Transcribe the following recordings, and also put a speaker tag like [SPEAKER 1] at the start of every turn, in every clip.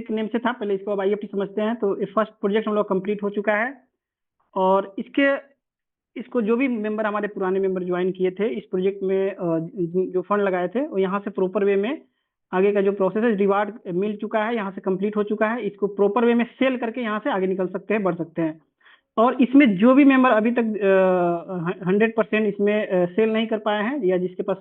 [SPEAKER 1] के नेम से था पहले, इसको अब IFT समझते हैं। तो ये फर्स्ट प्रोजेक्ट हम लोग कंप्लीट हो चुका है, और इसको जो भी मेंबर, हमारे पुराने मेंबर ज्वाइन किए थे इस प्रोजेक्ट में, जो फंड लगाए थे, वो यहाँ से प्रॉपर वे में आगे का जो प्रोसेस है, रिवार्ड मिल चुका है, यहाँ से कंप्लीट हो चुका है। इसको प्रॉपर वे में सेल करके यहाँ से आगे निकल सकते हैं, बढ़ सकते हैं। और इसमें जो भी मेंबर अभी तक 100% इसमें सेल नहीं कर पाए हैं, या जिसके पास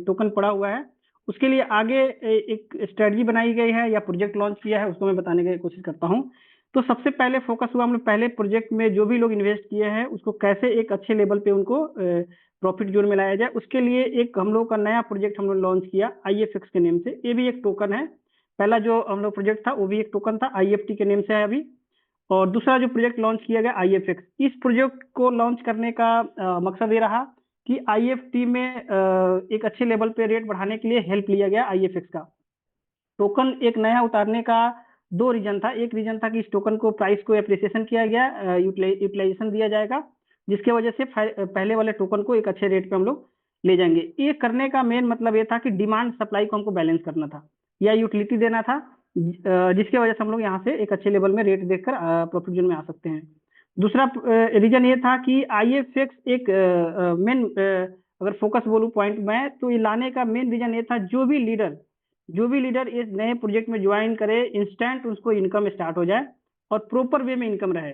[SPEAKER 1] टोकन पड़ा हुआ है, उसके लिए आगे एक स्ट्रेटजी बनाई गई है या प्रोजेक्ट लॉन्च किया है, उसको मैं बताने की कोशिश करता हूँ। तो सबसे पहले फोकस हुआ हम लोग पहले प्रोजेक्ट में जो भी लोग इन्वेस्ट किए हैं उसको कैसे एक अच्छे लेवल पे उनको प्रॉफिट जोन में लाया जाए। उसके लिए एक हम लोग का नया प्रोजेक्ट हम लोग लॉन्च किया IFX के नेम से। ये भी एक टोकन है। पहला जो हम लोग प्रोजेक्ट था वो भी एक टोकन था, IFT के नेम से है अभी। और दूसरा जो प्रोजेक्ट लॉन्च किया गया IFX, इस प्रोजेक्ट को लॉन्च करने का मकसद ये रहा कि IFT में एक अच्छे लेवल पे रेट बढ़ाने के लिए हेल्प लिया गया IFX का। टोकन एक नया उतारने का दो रीजन था। एक रीजन था कि इस टोकन को प्राइस को एप्रिसिएशन किया गया, यूटिलाइजेशन दिया जाएगा, जिसके वजह से पहले वाले टोकन को एक अच्छे रेट पे हम लोग ले जाएंगे। ये करने का मेन मतलब ये था कि डिमांड सप्लाई को हमको बैलेंस करना था या यूटिलिटी देना था, जिसके वजह से हम लोग यहाँ से एक अच्छे लेवल में रेट देखकर प्रॉफिट जोन में आ सकते हैं। दूसरा रीजन ये था कि IFX एक मेन, अगर फोकस बोलूँ पॉइंट में, तो ये लाने का मेन रीजन ये था, जो भी लीडर इस नए प्रोजेक्ट में ज्वाइन करे, इंस्टेंट उसको इनकम स्टार्ट हो जाए और प्रॉपर वे में इनकम रहे।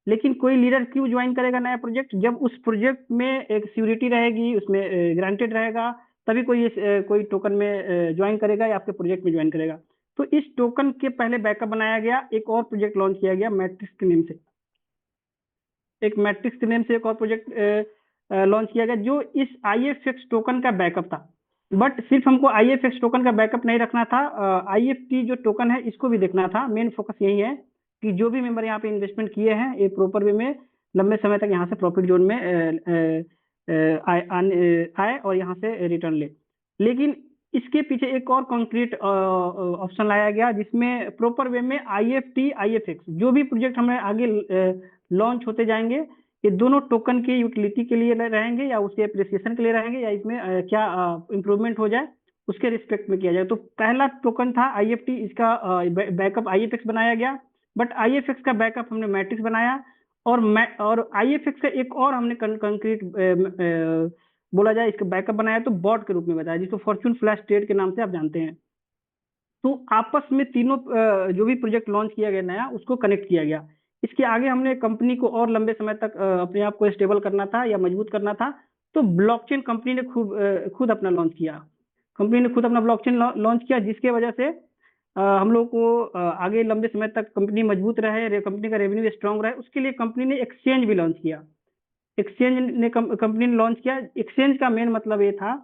[SPEAKER 1] लेकिन कोई लीडर क्यों ज्वाइन करेगा नया प्रोजेक्ट? जब उस प्रोजेक्ट में एक सिक्योरिटी रहेगी, उसमें ग्रांटेड रहेगा, तभी कोई टोकन में ज्वाइन करेगा या आपके प्रोजेक्ट में ज्वाइन करेगा। तो इस टोकन के पहले बैकअप बनाया गया, एक और प्रोजेक्ट लॉन्च किया गया मैट्रिक्स के नेम से। एक और प्रोजेक्ट लॉन्च किया गया जो इस IFX टोकन का बैकअप था। बट सिर्फ हमको IFX टोकन का बैकअप नहीं रखना था, IFT जो टोकन है इसको भी देखना था। मेन फोकस यही है कि जो भी मेंबर यहाँ पे इन्वेस्टमेंट किए हैं ये प्रॉपर वे में लंबे समय तक यहाँ से प्रॉफिट जोन में आए और यहाँ से रिटर्न ले। लेकिन इसके पीछे एक और कॉन्क्रीट ऑप्शन लाया गया, जिसमें प्रॉपर वे में IFT IFX जो भी प्रोजेक्ट हमें आगे लॉन्च होते जाएंगे, ये दोनों टोकन की यूटिलिटी के लिए रहेंगे या उसके एप्रिसिएशन के लिए रहेंगे, या इसमें क्या इंप्रूवमेंट हो जाए उसके रिस्पेक्ट में किया जाए। तो पहला टोकन था IFT, इसका बैकअप IFX बनाया गया, बट IFX का बैकअप हमने मैट्रिक्स बनाया। और IFX का एक और हमने कंक्रीट बोला जाए इसका बैकअप बनाया तो बॉट के रूप में बताया, जिसको फॉर्चून फ्लैश ट्रेड के नाम से आप जानते हैं। तो आपस में तीनों जो भी प्रोजेक्ट लॉन्च किया गया नया, उसको कनेक्ट किया गया। इसके आगे हमने कंपनी को और लंबे समय तक अपने आप को स्टेबल करना था या मजबूत करना था, तो ब्लॉकचेन कंपनी ने खुद अपना लॉन्च किया। कंपनी ने खुद अपना ब्लॉकचेन लॉन्च किया, जिसके वजह से हम लोग को आगे लंबे समय तक कंपनी मजबूत रहे, कंपनी का रेवेन्यू स्ट्रांग रहे, उसके लिए कंपनी ने एक्सचेंज भी लॉन्च किया। कंपनी ने लॉन्च किया एक्सचेंज का मेन मतलब ये था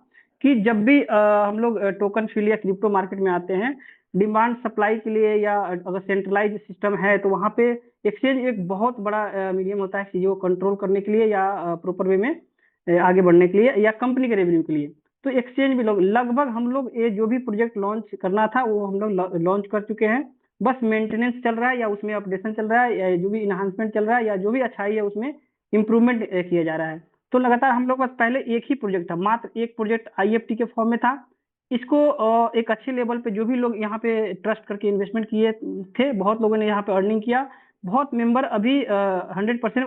[SPEAKER 1] कि जब भी हम लोग टोकन फील्ड या क्रिप्टो मार्केट में आते हैं, डिमांड सप्लाई के लिए, या अगर सेंट्रलाइज सिस्टम है तो वहां पे एक्सचेंज एक बहुत बड़ा मीडियम होता है चीजों को कंट्रोल करने के लिए या प्रॉपर वे में आगे बढ़ने के लिए या कंपनी के रेवेन्यू के लिए। तो एक्सचेंज भी लगभग हम लोग ये जो भी प्रोजेक्ट लॉन्च करना था वो हम लोग लॉन्च कर चुके हैं। बस मेंटेनेंस चल रहा है या उसमें अपडेशन चल रहा है या जो भी इन्हांसमेंट चल रहा है या जो भी अच्छाई है उसमें इम्प्रूवमेंट किया जा रहा है। तो लगातार हम लोग पास पहले एक ही प्रोजेक्ट था, मात्र एक प्रोजेक्ट IFT के फॉर्म में था। इसको एक अच्छे लेवल पे जो भी लोग यहाँ पे ट्रस्ट करके इन्वेस्टमेंट किए थे, बहुत लोगों ने यहाँ पे अर्निंग किया। बहुत मेंबर अभी 100%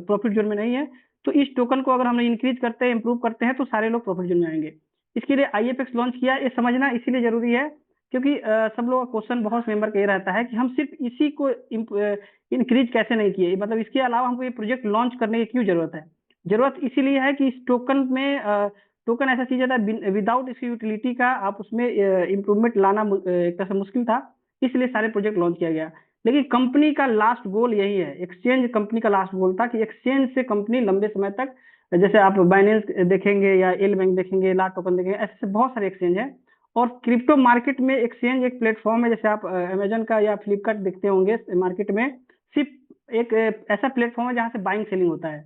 [SPEAKER 1] प्रॉफिट जोन में नहीं है। तो इस टोकन को अगर हम इंक्रीज करते हैं, इंप्रूव करते हैं, तो सारे लोग प्रॉफिट जोन में आएंगे। इसके लिए IFX लॉन्च किया, ये समझना इसीलिए जरूरी है क्योंकि सब लोगों का क्वेश्चन बहुत मेंबर का ये रहता है कि हम सिर्फ इसी को इंक्रीज कैसे नहीं किए, मतलब इसके अलावा हमको ये प्रोजेक्ट लॉन्च करने की क्यों जरूरत है। जरूरत इसीलिए है कि इस टोकन में टोकन ऐसा चीज है विदाउट इसकी यूटिलिटी का आप उसमें इम्प्रूवमेंट लाना एक तरह से मुश्किल था, इसलिए सारे प्रोजेक्ट लॉन्च किया गया। लेकिन कंपनी का लास्ट गोल यही है, एक्सचेंज कंपनी का लास्ट गोल था कि एक्सचेंज से कंपनी लंबे समय तक, जैसे आप बाइनेंस देखेंगे या एल बैंक देखेंगे, लाट टोकन देखेंगे, ऐसे बहुत सारे एक्सचेंज है। और क्रिप्टो मार्केट में एक्सचेंज एक प्लेटफॉर्म है, जैसे आप अमेजन का या फ्लिपकार्ट देखते होंगे मार्केट में, सिर्फ एक ऐसा प्लेटफॉर्म है जहाँ से बाइंग सेलिंग होता है।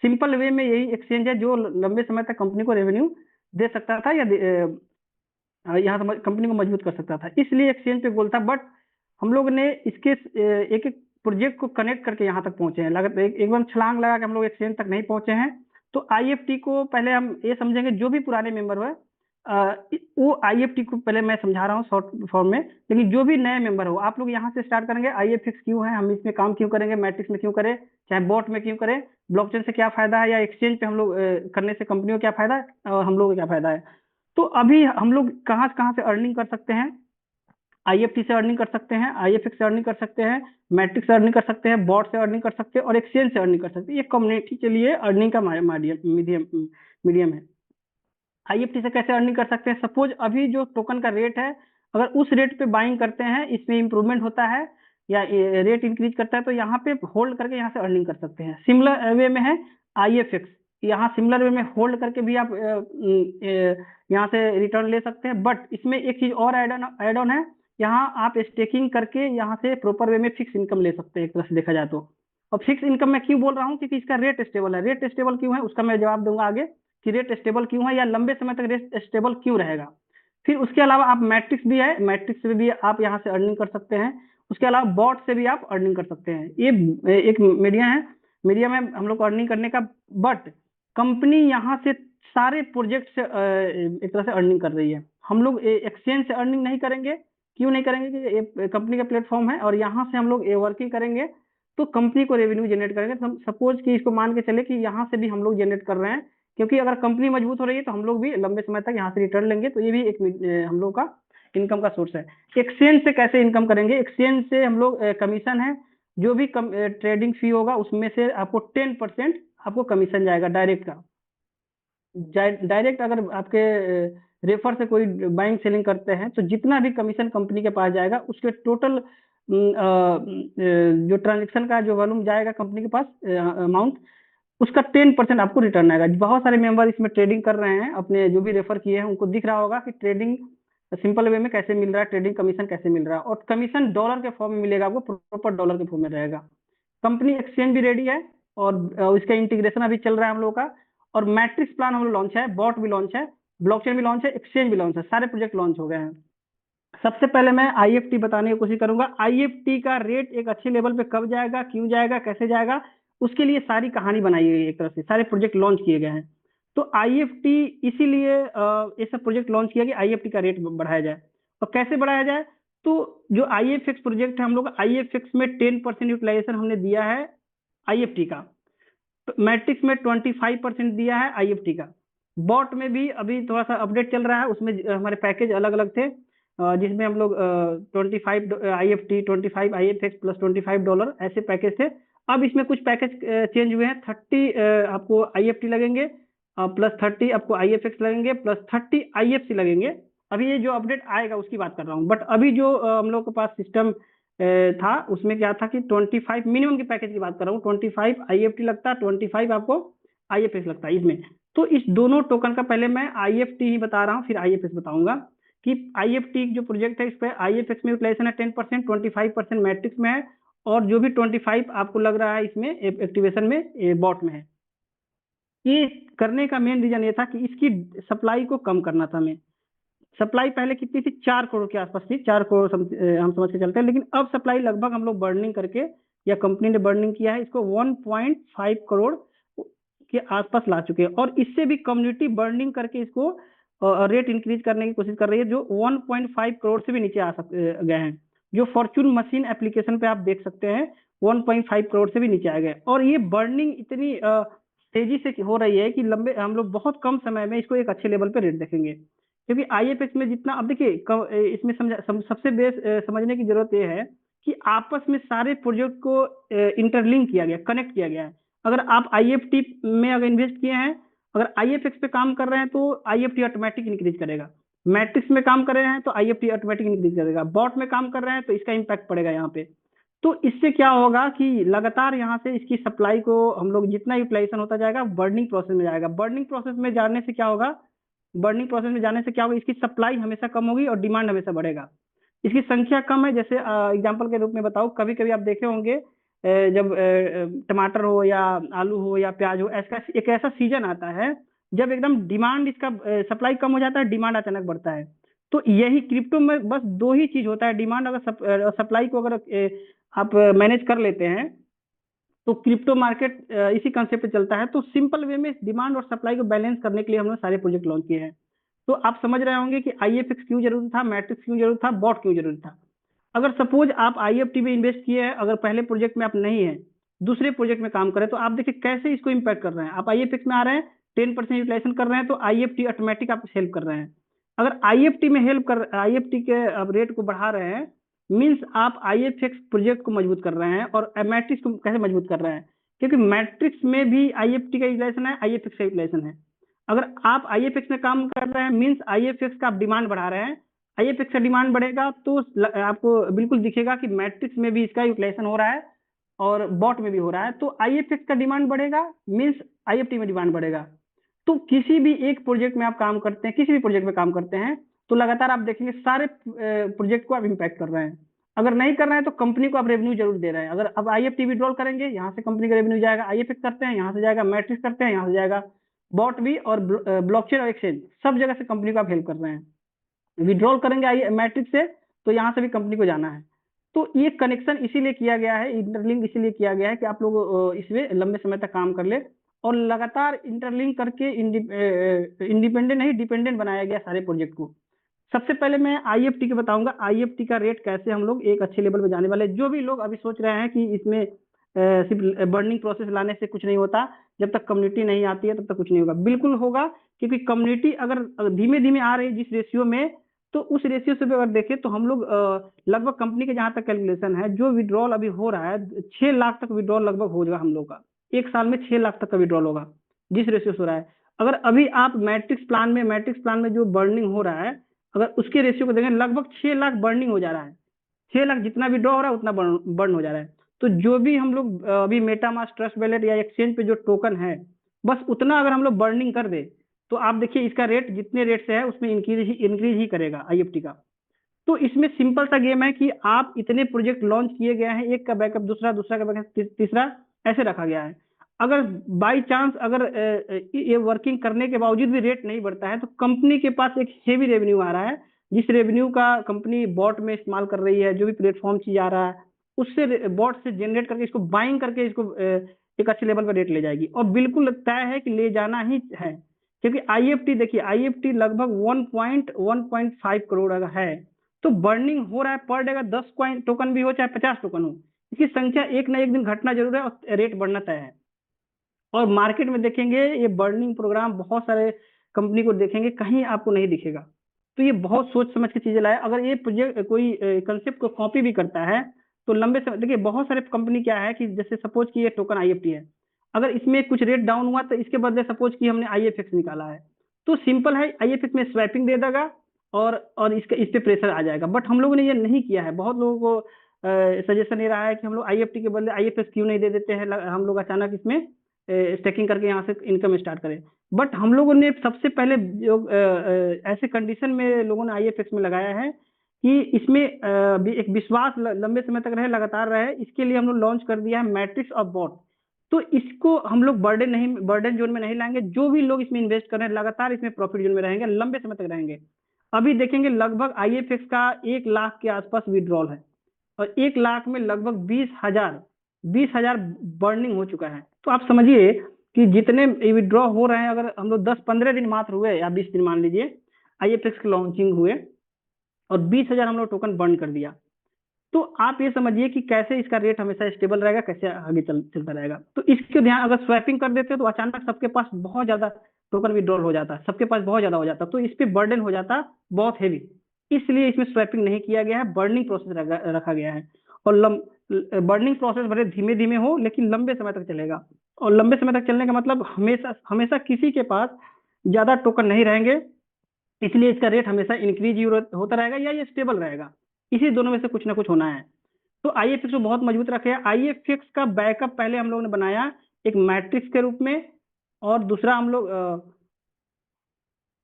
[SPEAKER 1] सिंपल वे में यही एक्सचेंज है जो लंबे समय तक कंपनी को रेवेन्यू दे सकता था या यहाँ से कंपनी को मजबूत कर सकता था, इसलिए एक्सचेंज पे गोल था। बट हम लोग ने इसके एक एक प्रोजेक्ट को कनेक्ट करके यहाँ तक पहुंचे हैं। एक बार छलांग लगा के हम लोग एक्सचेंज तक नहीं पहुंचे हैं। तो IFT को पहले हम ये समझेंगे, जो भी पुराने मेंबर हुए वो आईएफटी को पहले मैं समझा रहा हूँ शॉर्ट फॉर्म में, लेकिन जो भी नए मेंबर हो, आप लोग यहाँ से स्टार्ट करेंगे। आईएफएक्स क्यों है, हम इसमें काम क्यों करेंगे, मैट्रिक्स में क्यों करें, चाहे बॉट में क्यों करें, ब्लॉकचेन से क्या फायदा है, या एक्सचेंज पे हम लोग करने से कंपनी को क्या फायदा है और हम लोग को क्या फायदा है। तो अभी हम लोग कहाँ से अर्निंग कर सकते हैं। आईएफटी से अर्निंग कर सकते हैं, आईएफएक्स से अर्निंग कर सकते हैं, मैट्रिक्स से अर्निंग कर सकते हैं, बॉट से अर्निंग कर सकते हैं और एक्सचेंज से अर्निंग कर सकते हैं। ये कम्युनिटी के लिए अर्निंग का मीडियम मीडियम है। आईएफटी से कैसे अर्निंग कर सकते हैं, सपोज अभी जो टोकन का रेट है, अगर उस रेट पे बाइंग करते हैं, इसमें इंप्रूवमेंट होता है या रेट इंक्रीज करता है, तो यहाँ पे होल्ड करके यहाँ से अर्निंग कर सकते हैं। सिमिलर वे में है आईएफएक्स, यहाँ सिमिलर वे में होल्ड करके भी आप यहाँ से रिटर्न ले सकते हैं। बट इसमें एक चीज और एड ऑन है, यहाँ आप स्टेकिंग करके यहाँ से प्रॉपर वे में फिक्स इनकम ले सकते हैं एक तरह से देखा जाए तो। और फिक्स इनकम मैं क्यों बोल रहा हूँ, क्योंकि इसका रेट स्टेबल है। रेट स्टेबल क्यों है उसका मैं जवाब दूंगा आगे, कि रेट स्टेबल क्यों है या लंबे समय तक रेट स्टेबल क्यों रहेगा। फिर उसके अलावा आप मैट्रिक्स भी है, मैट्रिक्स से भी आप यहाँ से अर्निंग कर सकते हैं। उसके अलावा बॉट से भी आप अर्निंग कर सकते हैं। ये एक मीडिया है, मीडिया में हम लोग को अर्निंग करने का। बट कंपनी यहाँ से सारे प्रोजेक्ट से एक तरह से अर्निंग कर रही है। हम लोग एक्सचेंज से अर्निंग नहीं करेंगे। क्यों नहीं करेंगे, कि ये कंपनी का प्लेटफॉर्म है और यहाँ से हम लोग वर्किंग करेंगे तो कंपनी को रेवेन्यू जनरेट करेंगे। तो सपोज कि इसको मान के चले कि यहाँ से भी हम लोग जनरेट कर रहे हैं, क्योंकि अगर कंपनी मजबूत हो रही है तो हम लोग भी लंबे समय तक यहाँ से रिटर्न लेंगे। तो ये भी एक हम लोग का इनकम का सोर्स है। एक्सचेंज से कैसे इनकम करेंगे, एक्सचेंज से हम लोग कमीशन है, जो भी ट्रेडिंग फी होगा उसमें से आपको 10% आपको कमीशन जाएगा डायरेक्ट का। डायरेक्ट अगर आपके रेफर से कोई बाइंग सेलिंग करते हैं तो जितना भी कमीशन कंपनी के पास जाएगा उसके टोटल जो ट्रांजेक्शन का जो वॉल्यूम जाएगा कंपनी के पास अमाउंट, उसका 10% आपको रिटर्न आएगा। बहुत सारे मेंबर इसमें ट्रेडिंग कर रहे हैं, अपने जो भी रेफर किए हैं उनको दिख रहा होगा कि ट्रेडिंग सिंपल वे में कैसे मिल रहा है, ट्रेडिंग कमीशन कैसे मिल रहा है। और कमीशन डॉलर के फॉर्म में मिलेगा आपको, प्रॉपर डॉलर के फॉर्म में रहेगा। कंपनी एक्सचेंज भी रेडी है और इसका इंटीग्रेशन अभी चल रहा है हम लोग का। और मैट्रिक्स प्लान हम लोग लॉन्च है, बॉट भी लॉन्च है, ब्लॉकचेन भी लॉन्च है, एक्सचेंज भी लॉन्च है, सारे प्रोजेक्ट लॉन्च हो गए हैं। सबसे पहले मैं आईएफटी बताने की कोशिश करूंगा। आईएफटी का रेट एक अच्छे लेवल पे कब जाएगा, क्यों जाएगा, कैसे जाएगा, उसके लिए सारी कहानी बनाई गई है। एक तरह से सारे प्रोजेक्ट लॉन्च किए गए हैं। तो आईएफटी इसीलिए ये सब प्रोजेक्ट लॉन्च किया कि आईएफटी का रेट बढ़ाया जाए। और कैसे बढ़ाया जाए, तो जो आईएफएक्स प्रोजेक्ट है, हम लोग आईएफएक्स में 10% यूटिलाइजेशन हमने दिया है आईएफटी का। मैट्रिक्स में 25% दिया है आईएफटी का। बॉट में भी अभी थोड़ा सा अपडेट चल रहा है, उसमें हमारे पैकेज अलग अलग थे, जिसमें हम लोग 25 आईएफटी, 25 आईएफएक्स प्लस $25 ऐसे पैकेज थे। अब इसमें कुछ पैकेज चेंज हुए हैं। 30 आपको आईएफटी लगेंगे, प्लस 30 आपको आईएफएक्स लगेंगे, प्लस 30 आईएफसी लगेंगे। अभी ये जो अपडेट आएगा उसकी बात कर रहा हूँ। बट अभी जो हम लोग के पास सिस्टम था उसमें क्या था कि 25 मिनिमम के पैकेज की बात कर रहा हूँ, 25 आईएफटी लगता है, 25 आपको आईएफएक्स लगता है इसमें। तो इस दोनों टोकन का पहले मैं आईएफटी ही बता रहा हूँ, फिर आईएफएक्स बताऊंगा। कि आईएफटी जो प्रोजेक्ट है इस पर आईएफएक्स में यूटिलाइजेशन है 10%, 25% मैट्रिक्स में है, और जो भी 25 आपको लग रहा है इसमें एक्टिवेशन में बॉट में है। ये करने का मेन रीजन ये था कि इसकी सप्लाई को कम करना था हमें। सप्लाई पहले कितनी थी, 4 करोड़ के आसपास थी, 4 करोड़ हम समझ के चलते हैं। लेकिन अब सप्लाई लगभग हम लोग बर्निंग करके, या कंपनी ने बर्निंग किया है इसको, 1.5 करोड़ के आसपास ला चुके हैं। और इससे भी कम्युनिटी बर्निंग करके इसको रेट इंक्रीज करने की कोशिश कर रही है, जो 1.5 करोड़ से भी नीचे आ गए हैं। जो फॉर्चून मशीन एप्लीकेशन पे आप देख सकते हैं 1.5 करोड़ से भी नीचे आ गए। और ये बर्निंग इतनी तेजी से हो रही है कि लंबे हम लोग बहुत कम समय में इसको एक अच्छे लेवल पे रेट देखेंगे। क्योंकि आईएफएक्स में जितना, अब देखिए इसमें सबसे बेस समझने की जरूरत यह है कि आपस में सारे प्रोजेक्ट को इंटरलिंक किया गया, कनेक्ट किया गया है। अगर आप आईएफटी में अगर इन्वेस्ट किए हैं, अगर आईएफएक्स पे काम कर रहे हैं तो आईएफटी ऑटोमेटिक इंक्रीज करेगा। मैट्रिक्स में काम कर रहे हैं तो आईएफटी ऑटोमेटिक इंक्रीज करेगा। बॉट में काम कर रहे हैं तो इसका इम्पैक्ट पड़ेगा यहाँ पे। तो इससे क्या होगा कि लगातार यहाँ से इसकी सप्लाई को हम लोग जितना यूटिलाइजेशन होता जाएगा, बर्निंग प्रोसेस में जाएगा। बर्निंग प्रोसेस में जाने से क्या होगा, बर्निंग प्रोसेस में जाने से क्या होगा, इसकी सप्लाई हमेशा कम होगी और डिमांड हमेशा बढ़ेगा। इसकी संख्या कम है, जैसे एग्जांपल के रूप में बताओ, कभी कभी आप देखे होंगे जब टमाटर हो या आलू हो या प्याज हो, ऐसा एक ऐसा सीजन आता है जब एकदम डिमांड इसका सप्लाई कम हो जाता है, डिमांड अचानक बढ़ता है। तो यही क्रिप्टो में बस दो ही चीज होता है, डिमांड अगर सप्लाई को अगर आप मैनेज कर लेते हैं तो क्रिप्टो मार्केट इसी कंसेप्ट पे चलता है। तो सिंपल वे में डिमांड और सप्लाई को बैलेंस करने के लिए हमने सारे प्रोजेक्ट लॉन्च किए हैं। तो आप समझ रहे होंगे कि आईएफएक्स क्यों जरूरी था, मैट्रिक्स क्यों जरूरी था, बॉट क्यों जरूरी था। अगर सपोज आप आईएफटी में इन्वेस्ट किए हैं, अगर पहले प्रोजेक्ट में आप नहीं है, दूसरे प्रोजेक्ट में काम करें, तो आप देखिए कैसे इसको इम्पैक्ट कर रहे हैं। आप आईएफएक्स में आ रहे हैं, 10% यूटिलाइजेशन कर रहे हैं, तो आईएफटी ऑटोमेटिक आपको हेल्प कर रहे हैं। अगर आईएफटी के आप रेट को बढ़ा रहे हैं, मीन्स आप आईएफएक्स प्रोजेक्ट को मजबूत कर रहे हैं। और मैट्रिक्स को कैसे मजबूत कर रहे हैं, क्योंकि मैट्रिक्स में भी आईएफटी का यूटिलाइजेशन है, आईएफएक्स का यूटिलाइजेशन है। अगर आप आईएफएक्स में काम कर रहे हैं, मीन्स आईएफएक्स का आप डिमांड बढ़ा रहे हैं। आईएफएक्स का डिमांड बढ़ेगा तो आपको बिल्कुल दिखेगा कि मैट्रिक्स में भी इसका यूटिलाइजेशन हो रहा है और बॉट में भी हो रहा है। तो आईएफएक्स का डिमांड बढ़ेगा, मीन्स आईएफटी में डिमांड बढ़ेगा। तो किसी भी एक प्रोजेक्ट में आप काम करते हैं, किसी भी प्रोजेक्ट में काम करते हैं, तो लगातार आप देखेंगे सारे प्रोजेक्ट को आप इम्पैक्ट कर रहे हैं। अगर नहीं कर रहे हैं तो कंपनी को आप रेवेन्यू जरूर दे रहे हैं। अगर अब आईएफटी विड्रॉल करेंगे, यहाँ से कंपनी का रेवेन्यू जाएगा, आईएफएक्स करते हैं यहाँ से जाएगा, मैट्रिक्स करते हैं यहाँ से जाएगा, बॉट भी, और ब्लॉकचेन और एक्सचेंज सब जगह से कंपनी को आप हेल्प कर रहे हैं। विड्रॉल करेंगे आई मैट्रिक्स से, तो यहाँ से भी कंपनी को जाना है। तो ये कनेक्शन इसीलिए किया गया है, इंटरलिंक इसीलिए किया गया है कि आप लोग इसमें लंबे समय तक काम कर ले। और लगातार इंटरलिंक करके इंडिपेंडेंट नहीं डिपेंडेंट बनाया गया सारे प्रोजेक्ट को। सबसे पहले मैं आईएफटी के बताऊंगा, आईएफटी का रेट कैसे हम लोग एक अच्छे लेवल पे जाने वाले। जो भी लोग अभी सोच रहे हैं कि इसमें सिर्फ बर्निंग प्रोसेस लाने से कुछ नहीं होता, जब तक कम्युनिटी नहीं आती है तब तक कुछ नहीं होगा, बिल्कुल होगा। क्योंकि कम्युनिटी अगर धीमे धीमे आ रही है जिस रेशियो में, तो उस रेशियो से भी अगर देखें तो हम लोग लगभग कंपनी के जहां तक कैलकुलेशन है, जो विड्रॉल अभी हो रहा है 6 लाख तक विड्रॉल लगभग होगा हम लोग का। एक साल में 6 लाख तक का विड्रॉल होगा जिस रेशियो से हो रहा है। अगर अभी आप मैट्रिक्स प्लान में जो बर्निंग हो रहा है, अगर उसके रेशियो को देखें, लगभग 6 लाख बर्निंग हो जा रहा है। 6 लाख जितना भी ड्रॉ हो रहा है उतना बर्न हो जा रहा है। तो जो भी हम लोग अभी मेटामास्क, ट्रस्ट वैलेट या एक्सचेंज पे जो टोकन है, बस उतना अगर हम लोग बर्निंग कर दे, तो आप देखिए इसका रेट जितने रेट से है उसमें इंक्रीज ही करेगा आईएफटी का। तो इसमें सिंपल सा गेम है कि आप इतने प्रोजेक्ट लॉन्च किए गए हैं, एक का बैकअप दूसरा, दूसरा का बैकअप तीसरा, ऐसे रखा गया है। अगर बाई चांस अगर ये वर्किंग करने के बावजूद भी रेट नहीं बढ़ता है, तो कंपनी के पास एक हेवी रेवेन्यू आ रहा है, जिस रेवेन्यू का कंपनी बॉट में इस्तेमाल कर रही है, जो भी प्लेटफॉर्म चीज आ रहा है उससे बॉट से जनरेट करके इसको बाइंग करके इसको एक अच्छे लेवल पर रेट ले जाएगी। और बिल्कुल तय है कि ले जाना ही है, क्योंकि आईएफटी देखिए, आईएफटी लगभग 1.5 करोड़ अगर है, तो बर्निंग हो रहा है पर डे का 10 कॉइन टोकन भी हो चाहे 50 टोकन हो, इसकी संख्या एक ना एक दिन घटना जरूर है और रेट बढ़ना तय है। और मार्केट में देखेंगे ये बर्निंग प्रोग्राम बहुत सारे कंपनी को देखेंगे, कहीं आपको नहीं दिखेगा। तो ये बहुत सोच समझ के चीजें लाए। अगर ये प्रोजेक्ट कोई कंसेप्ट को कॉपी भी करता है, तो लंबे समय देखिए बहुत सारे कंपनी क्या है कि जैसे सपोज कि ये टोकन आईएफटी है, अगर इसमें कुछ रेट डाउन हुआ तो इसके बदले सपोज कि हमने आईएफएक्स निकाला है, तो सिंपल है आईएफएक्स में स्वैपिंग दे देगा और इस पे प्रेशर आ जाएगा। बट हम लोगों ने ये नहीं किया है। बहुत लोगों को सजेशन ये रहा है कि हम लोग आईएफटी के बदले आईएफएक्स क्यों नहीं दे देते हैं, हम लोग अचानक इसमें स्टेकिंग करके यहाँ से इनकम स्टार्ट करें। बट हम लोगों ने सबसे पहले जो ऐसे कंडीशन में लोगों ने आईएफएक्स में लगाया है कि इसमें एक विश्वास लंबे समय तक रहे, लगातार रहे, इसके लिए हम लोग लॉन्च कर दिया है मैट्रिक्स और बॉट। तो इसको हम लोग बर्डन जोन में नहीं लाएंगे। जो भी लोग इसमें इन्वेस्ट कर रहे हैं लगातार इसमें प्रॉफिट जोन में रहेंगे, लंबे समय तक रहेंगे। अभी देखेंगे लगभग आईएफएक्स का 1 लाख के आसपास विड्रॉल है, और 1 लाख में लगभग 20,000 बर्निंग हो चुका है। तो आप समझिए कि जितने विड्रॉ हो रहे हैं, अगर हम लोग 10-15 दिन मात्र हुए या 20 दिन मान लीजिए आईएफएक्स के लॉन्चिंग हुए, और 20,000 हम लोग टोकन बर्न कर दिया, तो आप ये समझिए कि कैसे इसका रेट हमेशा स्टेबल रहेगा, कैसे आगे चलता रहेगा। तो इसके ध्यान, अगर स्वैपिंग कर देते तो अचानक सबके पास बहुत ज्यादा टोकन विड्रॉल हो जाता, सबके पास बहुत ज्यादा हो जाता, तो इस पे बर्डन हो जाता बहुत हेवी। इसलिए इसमें स्वैपिंग नहीं किया गया है, बर्निंग प्रोसेस रखा गया है। और बर्निंग प्रोसेस भले धीमे धीमे हो लेकिन लंबे समय तक चलेगा। और लंबे समय तक चलने का मतलब हमेशा हमेशा किसी के पास ज्यादा टोकन नहीं रहेंगे, इसलिए इसका रेट हमेशा इंक्रीज होता रहेगा या ये स्टेबल रहेगा। इसी दोनों में से कुछ ना कुछ होना है। तो आईएफएक्स को बहुत मजबूत रखे हैं। आईएफएक्स का बैकअप पहले हम लोगों ने बनाया एक मैट्रिक्स के रूप में, और दूसरा हम लोग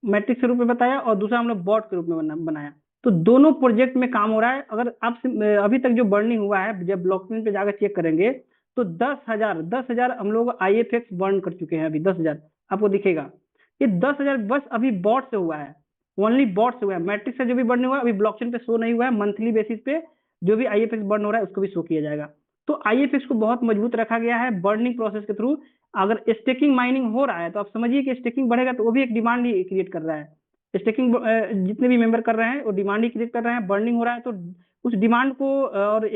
[SPEAKER 1] मैट्रिक्स के रूप में बताया, और दूसरा हम लोग बॉट के रूप में बनाया। तो दोनों प्रोजेक्ट में काम हो रहा है। अगर आप अभी तक जो बर्निंग हुआ है, जब ब्लॉकचेन पे जाकर चेक करेंगे, तो 10,000 हम लोग आईएफएक्स बर्न कर चुके हैं। अभी 10,000 आपको दिखेगा। ये 10,000 बस अभी बॉट से हुआ है, ओनली बॉट से हुआ है। मैट्रिक्स से जो भी बर्न हुआ है अभी ब्लॉकचेन पे शो नहीं हुआ है। मंथली बेसिस पे जो भी आईएफएक्स बर्न हो रहा है उसको भी शो किया जाएगा। तो आईएफएक्स को बहुत मजबूत रखा गया है बर्निंग प्रोसेस के थ्रू। अगर स्टेकिंग माइनिंग हो रहा है तो आप समझिए कि स्टेकिंग बढ़ेगा तो वो भी एक डिमांड ही क्रिएट कर रहा है। स्टेकिंग जितने भी मेंबर कर रहे हैं वो डिमांड ही क्रिएट कर रहे हैं, बर्निंग हो रहा है, तो उस डिमांड को और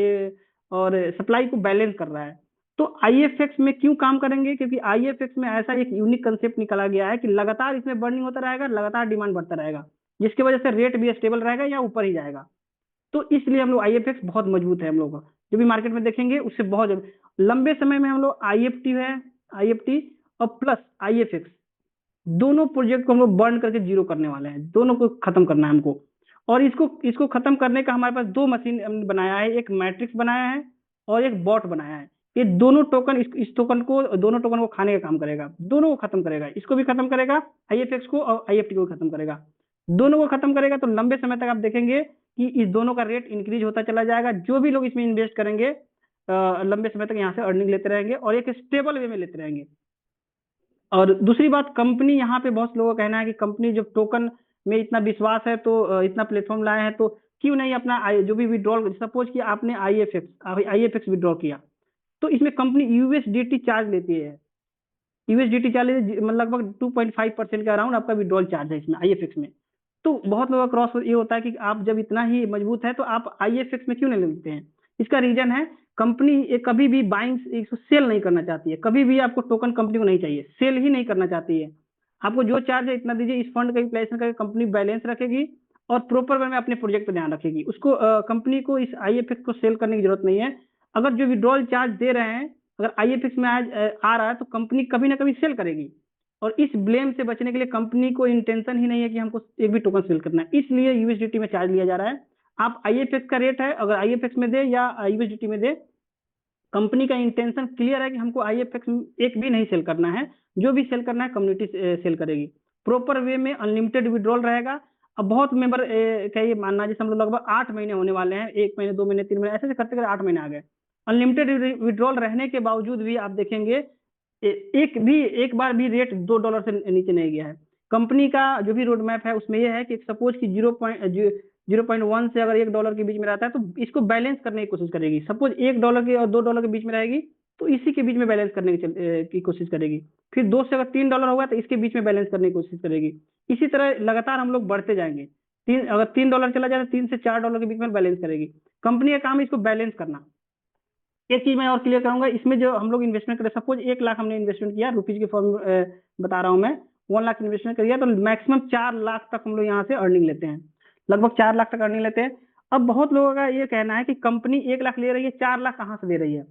[SPEAKER 1] सप्लाई को बैलेंस कर रहा है। तो आईएफएक्स में क्यों काम करेंगे? क्योंकि आईएफएक्स में ऐसा एक यूनिक कंसेप्ट निकाला गया है कि लगातार इसमें बर्निंग होता रहेगा, लगातार डिमांड बढ़ता रहेगा, जिसकी वजह से रेट भी स्टेबल रहेगा या ऊपर ही जाएगा। तो इसलिए हम लोग आईएफएक्स बहुत मजबूत है हम लोग का, जो भी मार्केट में देखेंगे उससे बहुत लंबे समय में हम लोग आईएफटी है, आईएफटी और प्लस आईएफएक्स दोनों प्रोजेक्ट को हम लोग बर्न करके जीरो करने वाले हैं, दोनों को खत्म करना है हमको। और इसको इसको खत्म करने का हमारे पास दो मशीन हमने बनाया है, एक मैट्रिक्स बनाया है और एक बॉट बनाया है। ये दोनों टोकन इस टोकन को, दोनों टोकन को खाने का काम करेगा, दोनों को खत्म करेगा, इसको भी खत्म करेगा आईएफएक्स को और आईएफटी को खत्म करेगा। दोनों को खत्म करेगा तो लंबे समय तक आप देखेंगे कि इस दोनों का रेट इंक्रीज होता चला जाएगा। जो भी लोग इसमें इन्वेस्ट करेंगे लंबे समय तक यहाँ से अर्निंग लेते रहेंगे और एक स्टेबल वे में लेते रहेंगे। और दूसरी बात, कंपनी यहाँ पे बहुत लोगों का कहना है कि कंपनी जब टोकन में इतना विश्वास है तो इतना प्लेटफॉर्म लाए हैं तो क्यों नहीं अपना जो भी विड्रॉल, सपोज कि आपने आईएफएक्स विड्रॉ किया तो इसमें कंपनी यूएसडीटी चार्ज लेती है। यूएसडीटी चार्ज मतलब लगभग 2.5% के अराउंड आपका विड्रॉल चार्ज है इसमें आईएफएक्स में। तो बहुत लोगों का क्रॉस ये होता है कि आप जब इतना ही मजबूत है तो आप आईएफएक्स में क्यों नहीं लेते हैं? इसका रीजन है कंपनी कभी भी बाइंग सेल नहीं करना चाहती है, कभी भी आपको टोकन कंपनी को नहीं चाहिए, सेल ही नहीं करना चाहती है। आपको जो चार्ज है इतना दीजिए, इस फंड का यूटिलाइजेशन करके कंपनी बैलेंस रखेगी और प्रॉपर वे में अपने प्रोजेक्ट पर ध्यान रखेगी। उसको कंपनी को इस आईएफएक्स को सेल करने की जरूरत नहीं है। अगर जो विड्रॉल चार्ज दे रहे हैं अगर आईएफएक्स में आज आ रहा है तो कंपनी कभी ना कभी सेल करेगी। और इस ब्लेम से बचने के लिए कंपनी को इंटेंशन ही नहीं है कि हमको एक भी टोकन सेल करना है, इसलिए यूएसडीटी में चार्ज लिया जा रहा है। आप आईएफएक्स का रेट है, अगर आईएफएक्स में दे या यूएसडीटी में दे, कंपनी का इंटेंशन क्लियर है कि हमको आईएफएक्स एक भी नहीं सेल करना है, जो भी सेल करना है कम्युनिटी सेल करेगी। प्रॉपर वे में अनलिमिटेड विड्रॉल रहेगा। अब बहुत मेंबर का ये मानना है, जैसे हम लोग लगभग 8 महीने होने वाले हैं, 1 महीने 2 महीने 3 महीने ऐसे करते करते 8 महीने आ गए। अनलिमिटेड विड्रॉल रहने के बावजूद भी आप देखेंगे एक बार भी रेट $2 से नीचे नहीं गया है। कंपनी का जो भी रोड मैप है उसमें यह है कि सपोज कि 0.1 से अगर $1 के बीच में रहता है तो इसको बैलेंस करने की कोशिश करेगी। सपोज $1 के और $2 के बीच में रहेगी तो इसी के बीच में बैलेंस करने की कोशिश करेगी। फिर 2 से अगर $3 होगा तो इसके बीच में बैलेंस करने की कोशिश करेगी। इसी तरह लगातार हम लोग बढ़ते जाएंगे। अगर $3 चला जाए तो $3 से $4 के बीच में बैलेंस करेगी। कंपनी का काम है इसको बैलेंस करना। एक चीज मैं और क्लियर करूंगा, इसमें जो हम लोग इन्वेस्टमेंट करें, सपोज 1 लाख हमने इन्वेस्टमेंट किया, रुपीज के फॉर्म बता रहा हूँ मैं, 1 लाख इन्वेस्टमेंट किया तो मैक्सिमम 4 लाख तक हम लोग यहाँ से अर्निंग लेते हैं, लगभग 4 लाख तक अर्निंग लेते हैं। अब बहुत लोगों का ये कहना है कि कंपनी 1 लाख ले रही है, 4 लाख कहाँ से दे रही है?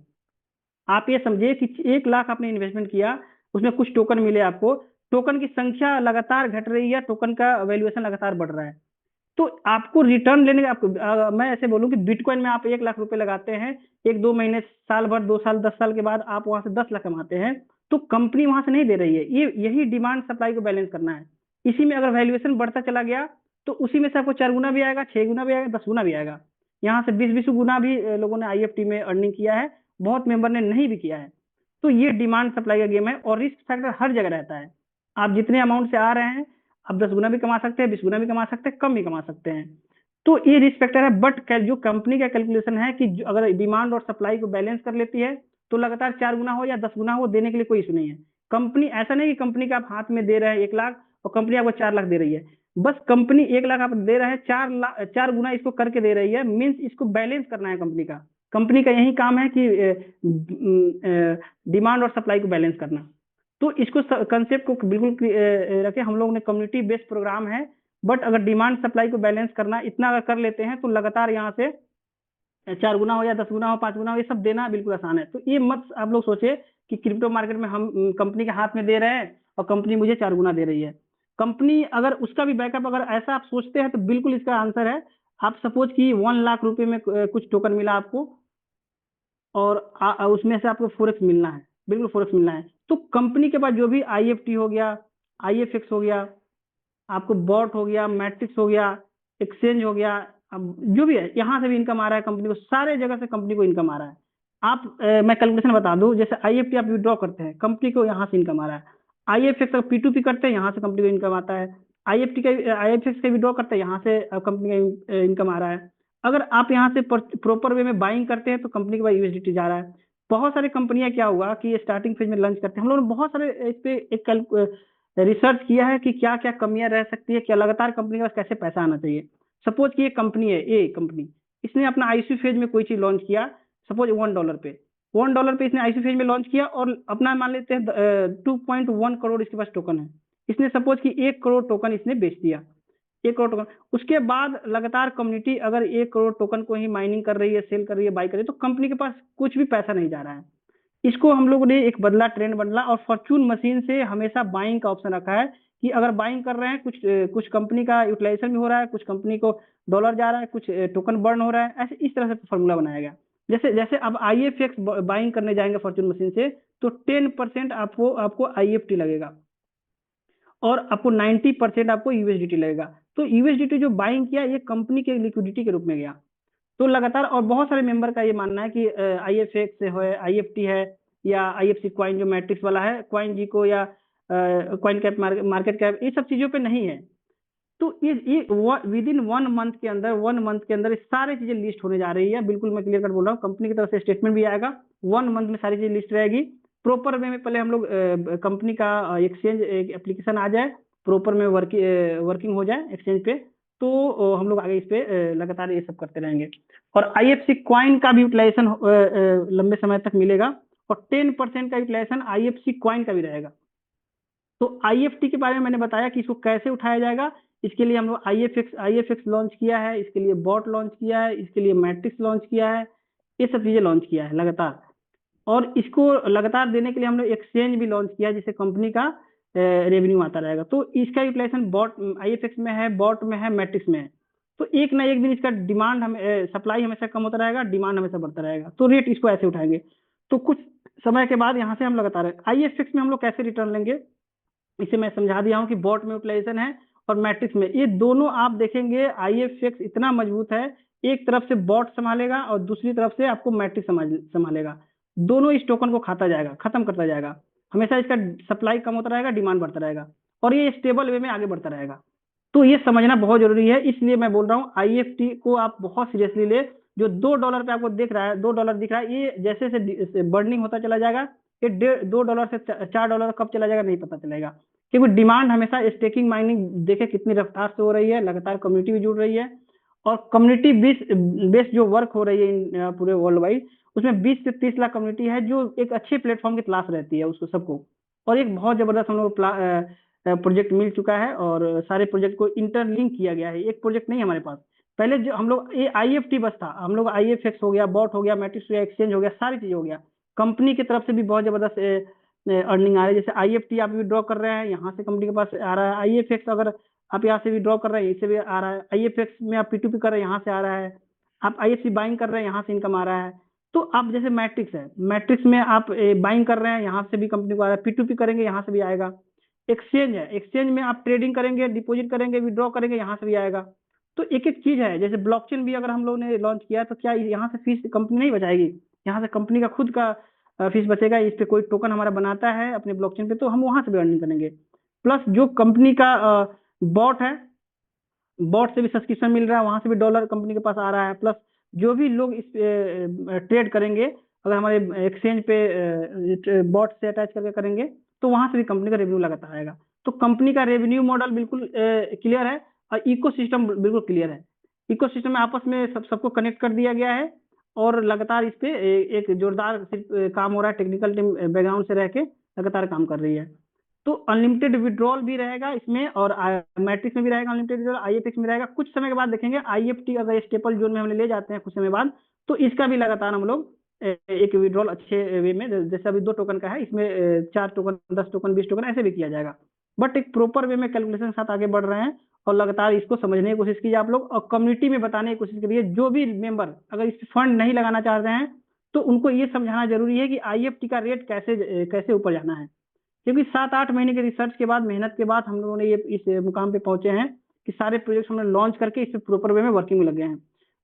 [SPEAKER 1] आप ये समझिए कि 1 लाख आपने इन्वेस्टमेंट किया, उसमें कुछ टोकन मिले आपको, टोकन की संख्या लगातार घट रही है, टोकन का वैल्यूएशन लगातार बढ़ रहा है। तो आपको रिटर्न लेने का मैं ऐसे बोलूं कि बिटकॉइन में आप 1 लाख रुपए लगाते हैं, 1-2 महीने, साल भर, 2 साल, 10 साल के बाद आप वहां से 10 लाख कमाते हैं, तो कंपनी वहां से नहीं दे रही है। ये यही डिमांड सप्लाई को बैलेंस करना है। इसी में अगर वैल्यूएशन बढ़ता चला गया तो उसी में से आपको 4 गुना भी आएगा, 6 गुना भी आएगा, 10 गुना भी आएगा। यहाँ से 20-20 गुना भी लोगों ने आईएफटी में अर्निंग किया है, बहुत मेंबर ने नहीं भी किया है। तो ये डिमांड सप्लाई का गेम है और रिस्क फैक्टर हर जगह रहता है। आप जितने अमाउंट से आ रहे हैं आप 10 गुना भी कमा सकते हैं, 20 गुना भी कमा सकते हैं, कम भी कमा सकते हैं। तो ये रिस्क फैक्टर है। बट जो कंपनी का कैलकुलेशन है कि अगर डिमांड और सप्लाई को बैलेंस कर लेती है तो लगातार 4 गुना हो या 10 गुना हो, देने के लिए कोई इशू नहीं है। कंपनी ऐसा नहीं कि कंपनी का आप हाथ में दे रहे हैं 1 लाख और कंपनी आपको 4 लाख दे रही है। बस कंपनी 1 लाख आप दे रहे हैं, 4 लाख 4 गुना इसको करके दे रही है, मीन्स इसको बैलेंस करना है कंपनी का। कंपनी का यही काम है कि डिमांड और सप्लाई को बैलेंस करना। तो इसको कंसेप्ट को बिल्कुल रखे। हम लोग ने कम्युनिटी बेस्ड प्रोग्राम है, बट अगर डिमांड सप्लाई को बैलेंस करना इतना अगर कर लेते हैं तो लगातार यहाँ से 4 गुना हो या 10 गुना हो, 5 गुना हो, ये सब देना बिल्कुल आसान है। तो ये मत आप लोग सोचे कि क्रिप्टो मार्केट में हम कंपनी के हाथ में दे रहे हैं और कंपनी मुझे 4 गुना दे रही है। कंपनी अगर उसका भी बैकअप अगर ऐसा आप सोचते हैं तो बिल्कुल इसका आंसर है। आप सपोज कि 1 लाख रुपए में कुछ टोकन मिला आपको और उसमें से आपको फोरेक्स मिलना है, बिल्कुल फोरेक्स मिलना है, तो कंपनी के पास जो भी आईएफटी हो गया, आईएफएक्स हो गया, आपको बॉट हो गया, मैट्रिक्स हो गया, एक्सचेंज हो गया, अब जो भी है यहाँ से भी इनकम आ रहा है कंपनी को, सारे जगह से कंपनी को इनकम आ रहा है। आप मैं कैलकुलेशन बता दूं, जैसे आईएफटी आप विड्रॉ करते हैं कंपनी को यहाँ से इनकम आ रहा है, आईएफएक्स अगर P2P करते हैं यहाँ से कंपनी को इनकम आता है, आईएफएक्स का विड्रॉ करते हैं यहाँ से कंपनी का इनकम आ रहा है। अगर आप यहाँ से प्रॉपर वे में बाइंग करते हैं तो कंपनी के पास यूएसडीटी जा रहा है। बहुत सारी कंपनियां क्या हुआ कि स्टार्टिंग फेज में लॉन्च करते हैं, हम लोगों ने बहुत सारे इस पे एक रिसर्च किया है कि क्या क्या कमियां रह सकती है, क्या लगातार कंपनी के पास कैसे पैसा आना चाहिए। सपोज कि एक कंपनी है, ए कंपनी, इसने अपना आईसीयू फेज में कोई चीज लॉन्च किया, सपोज $1 पे, $1 पे इसने आईसीयू फेज में लॉन्च किया, और अपना मान लेते हैं 2.1 करोड़ इसके पास टोकन है। इसने सपोज कि 1 करोड़ टोकन इसने बेच दिया, 1 करोड़ टोकन। उसके बाद लगातार कम्युनिटी अगर 1 करोड़ टोकन को ही माइनिंग कर रही है, सेल कर रही है, बाई कर रही है, तो कंपनी के पास कुछ भी पैसा नहीं जा रहा है। इसको हम लोगों ने एक बदला, ट्रेंड बदला, और फॉर्चून मशीन से हमेशा बाइंग का ऑप्शन रखा है कि अगर बाइंग कर रहे हैं, कुछ कंपनी का यूटिलाइजेशन भी हो रहा है, कुछ कंपनी को डॉलर जा रहा है, कुछ टोकन बर्न हो रहा है, ऐसे इस तरह से फॉर्मूला बनाया गया। जैसे जैसे अब आईएफएक्स बाइंग करने जाएंगे फॉर्चून मशीन से, तो 10% आपको आपको आईएफटी लगेगा, और आपको 90% आपको यूएसडीटी लगेगा। तो यूएसडीटी जो बाइंग किया, ये कंपनी के लिक्विडिटी के रूप में गया। तो लगातार, और बहुत सारे मेंबर का ये मानना है कि आईएफएक्स है, आईएफटी है, या आईएफसी क्वाइन जो मैट्रिक्स वाला है, क्वाइन जी को, या क्वाइन कैप, मार्केट कैप, ये सब चीजों पे नहीं है। तो ये विद इन 1 मंथ के अंदर, 1 मंथ के अंदर ये सारी चीजें लिस्ट होने जा रही है। बिल्कुल मैं क्लियर कट बोल रहा हूँ, कंपनी की तरफ से स्टेटमेंट भी आएगा, 1 मंथ में सारी चीजें लिस्ट रहेगी। प्रॉपर वे में पहले हम लोग कंपनी का एक्सचेंज एप्लीकेशन आ जाए, प्रॉपर में वर्किंग हो जाए एक्सचेंज पे, तो हम लोग आगे इस पे लगातार ये सब करते रहेंगे। और आईएफसी क्वाइन का भी यूटिलाइजेशन लंबे समय तक मिलेगा, और 10% का यूटिलाइजेशन आईएफसी क्वाइन का भी रहेगा। तो आईएफटी के बारे में मैंने बताया कि इसको कैसे उठाया जाएगा। इसके लिए हम लोग आईएफएक्स आईएफएक्स लॉन्च किया है, इसके लिए बॉट लॉन्च किया है, इसके लिए मैट्रिक्स लॉन्च किया है, ये सब चीजें लॉन्च किया है लगातार। और इसको लगातार देने के लिए हम लोग एक्सचेंज भी लॉन्च किया है, जिससे कंपनी का रेवेन्यू आता रहेगा। तो इसका यूटिलाइजेशन बॉट आईएफएक्स में है, बॉट में है, मैट्रिक्स में है। तो एक ना एक दिन इसका डिमांड, हम सप्लाई हमेशा कम होता रहेगा, डिमांड हमेशा बढ़ता रहेगा, तो रेट इसको ऐसे उठाएंगे। तो कुछ समय के बाद यहाँ से हम लगातार आईएफएक्स में हम लोग कैसे रिटर्न लेंगे, इसे मैं समझा दिया हूँ कि बॉट में यूटिलाइजेशन है, और मैट्रिक्स में। ये दोनों आप देखेंगे, आईएफएक्स इतना मजबूत है, एक तरफ से बॉट संभालेगा और दूसरी तरफ से आपको मैट्रिक्स संभालेगा। दोनों इस टोकन को खाता जाएगा, खत्म करता जाएगा। हमेशा इसका सप्लाई कम होता रहेगा, डिमांड बढ़ता रहेगा, और ये स्टेबल वे में आगे बढ़ता रहेगा। तो ये समझना बहुत जरूरी है, इसलिए मैं बोल रहा हूँ आईएफटी को आप बहुत सीरियसली ले। जो $2 पे आपको दिख रहा है, $2 दिख रहा है, ये जैसे जैसे बर्निंग होता चला जाएगा, ये $2 से $4 कब चला जाएगा नहीं पता चलेगा। क्योंकि डिमांड हमेशा स्टेकिंग माइनिंग देखे कितनी रफ्तार से हो रही है, लगातार कम्युनिटी भी जुड़ रही है, और कम्युनिटी बेस जो वर्क हो रही है पूरे वर्ल्ड वाइड, उसमें 20 से 30 लाख कम्युनिटी है, जो एक अच्छे प्लेटफॉर्म की तलाश रहती है उसको सबको। और एक बहुत जबरदस्त हम लोग प्रोजेक्ट मिल चुका है, और सारे प्रोजेक्ट को इंटरलिंक किया गया है, एक प्रोजेक्ट नहीं हमारे पास। पहले जो हम लोग ये आईएफटी बस था, हम लोग आईएफएक्स हो गया, बॉट हो गया, मैट्रिक्स हो गया, एक्सचेंज हो गया, सारी चीज हो गया। कंपनी की तरफ से भी बहुत जबरदस्त अर्निंग आ रही है। जैसे आईएफटी आप विड्रॉ कर रहे हैं, यहाँ से कंपनी के पास आ रहा है। आईएफएक्स अगर आप यहाँ से विड्रॉ कर रहे हैं, इससे भी आ रहा है। आईएफएक्स में आप पी2पी कर रहे हैं, यहाँ से आ रहा है। आप आईएफसी बाइंग कर रहे हैं, यहाँ से इनकम आ रहा है। तो आप जैसे मैट्रिक्स है, मैट्रिक्स में आप बाइंग कर रहे हैं, यहाँ से भी कंपनी को आ रहा है। पी2पी करेंगे, यहाँ से भी आएगा। एक्सचेंज है, एक्सचेंज में आप ट्रेडिंग करेंगे, डिपॉजिट करेंगे, विड्रॉ करेंगे, यहाँ से भी आएगा। तो एक एक चीज है। जैसे ब्लॉकचेन भी अगर हम लोग ने लॉन्च किया, तो क्या यहाँ से फीस कंपनी नहीं बचाएगी? यहाँ से कंपनी का खुद का फीस बचेगा। इस पे कोई टोकन हमारा बनाता है अपने ब्लॉकचेन पे, तो हम वहां से भी अर्निंग करेंगे। प्लस जो कंपनी का बॉट है, बॉट से भी सब्सक्रिप्शन मिल रहा है, वहां से भी डॉलर कंपनी के पास आ रहा है। प्लस जो भी लोग इस ट्रेड करेंगे, अगर हमारे एक्सचेंज पे बॉट से अटैच करके करेंगे, तो वहां से भी कंपनी का रेवेन्यू लगातार आएगा। तो कंपनी का रेवेन्यू मॉडल बिल्कुल क्लियर है, और इकोसिस्टम बिल्कुल क्लियर है। इकोसिस्टम में आपस में सबको कनेक्ट कर दिया गया है, और लगातार इस पे एक जोरदार सिर्फ काम हो रहा है। टेक्निकल टीम बैकग्राउंड से रह के लगातार काम कर रही है। तो अनलिमिटेड विड्रॉल भी रहेगा इसमें, और मैट्रिक्स में भी रहेगा अनलिमिटेड विड्रॉल, आईएफएक्स में रहेगा। कुछ समय के बाद देखेंगे आईएफटी अगर स्टेबल जोन में हम ले जाते हैं कुछ समय बाद, तो इसका भी लगातार हम लोग एक विड्रॉल अच्छे वे में, जैसे अभी 2 टोकन का है, इसमें 4 टोकन, 10 टोकन, 20 टोकन ऐसे भी किया जाएगा। बट एक प्रॉपर वे में कैलकुलेशन के साथ आगे बढ़ रहे हैं, और लगातार इसको समझने की कोशिश कीजिए आप लोग, और कम्युनिटी में बताने की कोशिश करिए। जो भी मेंबर अगर इस फंड नहीं लगाना चाहते हैं, तो उनको ये समझाना जरूरी है कि आईएफटी का रेट कैसे कैसे ऊपर जाना है। क्योंकि 7-8 महीने के रिसर्च के बाद, मेहनत के बाद, हम लोगों ने ये इस मुकाम पे पहुंचे हैं कि सारे प्रोजेक्ट हमने लॉन्च करके इस पे प्रॉपर वे में वर्किंग में लगे हैं।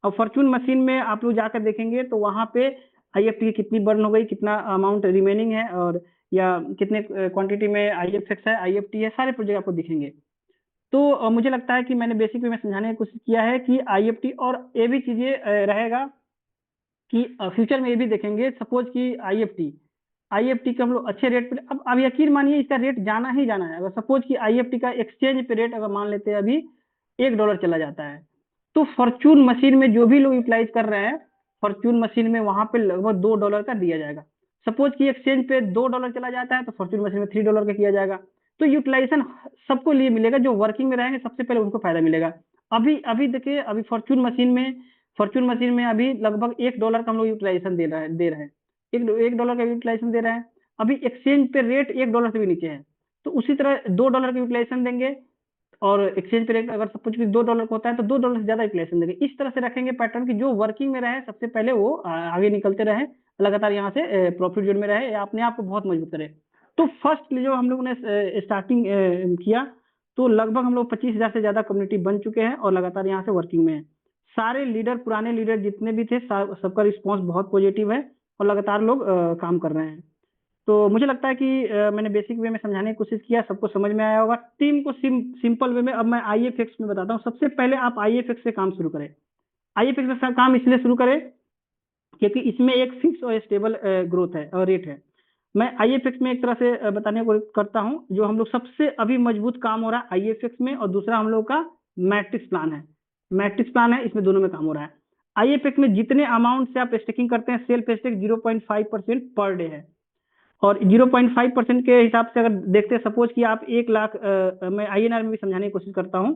[SPEAKER 1] अब फॉर्चून मशीन में आप लोग जाकर देखेंगे, तो वहां पे आईएफटी कितनी बर्न हो गई, कितना अमाउंट रिमेनिंग है, और या कितने क्वांटिटी में आईएफएक्स है, आईएफटी है, सारे प्रोजेक्ट आपको दिखेंगे। तो मुझे लगता है कि मैंने बेसिक वे में समझाने की कोशिश किया है कि आईएफटी, और ये भी चीजें रहेगा कि फ्यूचर में ये भी देखेंगे। सपोज कि आईएफटी आईएफटी के हम लोग अच्छे रेट पे, अब यकीन मानिए इसका रेट जाना ही जाना है। अगर सपोज कि आईएफटी का एक्सचेंज पे रेट अगर मान लेते हैं अभी $1 चला जाता है, तो फॉर्चून मशीन में जो भी लोग यूटिलाइज कर रहे हैं, फॉर्चून मशीन में वहां पे लगभग $2 का दिया जाएगा। सपोज कि एक्सचेंज पे $2 चला जाता है तो फॉर्चून मशीन में $3 का किया जाएगा। तो यूटिलाइजेशन सबको लिए मिलेगा, जो वर्किंग में रहेंगे सबसे पहले उनको फायदा मिलेगा। अभी अभी देखिए, अभी फॉर्चून मशीन में अभी लगभग $1 का हम लोग यूटिलाइजेशन दे रहे हैं। $1 का यूटिलाइजेशन दे रहे हैं। अभी एक्सचेंज पे रेट $1 से भी नीचे है, तो उसी तरह $2 का यूटिलाइजेशन देंगे। और एक्सचेंज पे रेट अगर सपोज कि $2 का होता है तो $2 से ज्यादा यूटिलाइजेशन देंगे। इस तरह से रखेंगे पैटर्न की जो वर्किंग में रहे सबसे पहले वो आगे निकलते रहे, लगातार यहाँ से प्रॉफिट जोन में रहे, या अपने आप को बहुत मजबूत करे। तो फर्स्ट जो हम लोगों ने स्टार्टिंग किया, तो लगभग हम लोग 25,000 से ज्यादा कम्युनिटी बन चुके हैं और लगातार यहाँ से वर्किंग में है। सारे लीडर, पुराने लीडर जितने भी थे, सबका रिस्पॉन्स बहुत पॉजिटिव है और लगातार लोग काम कर रहे हैं। तो मुझे लगता है कि मैंने बेसिक वे में समझाने की कोशिश किया, सबको समझ में आया होगा। टीम को सिंपल वे में अब मैं आईएफएक्स में बताता हूँ। सबसे पहले आप आईएफएक्स से काम शुरू करें। आईएफएक्स में काम इसलिए शुरू करें क्योंकि इसमें एक फिक्स और स्टेबल ग्रोथ है और रेट है। मैं आईएफएक्स में एक तरह से बताने को करता हूँ, जो हम लोग सबसे अभी मजबूत काम हो रहा है आईएफएक्स में, और दूसरा हम लोग का मैट्रिक्स प्लान है। मैट्रिक्स प्लान है, इसमें दोनों में काम हो रहा है। आईएफएक्स में जितने अमाउंट से आप स्टेकिंग करते हैं, सेल्फ स्टेक 0.5% पर डे है। और 0.5% के हिसाब से अगर देखते हैं, सपोज कि आप 1 लाख, मैं आईएनआर में भी समझाने की कोशिश करता हूँ,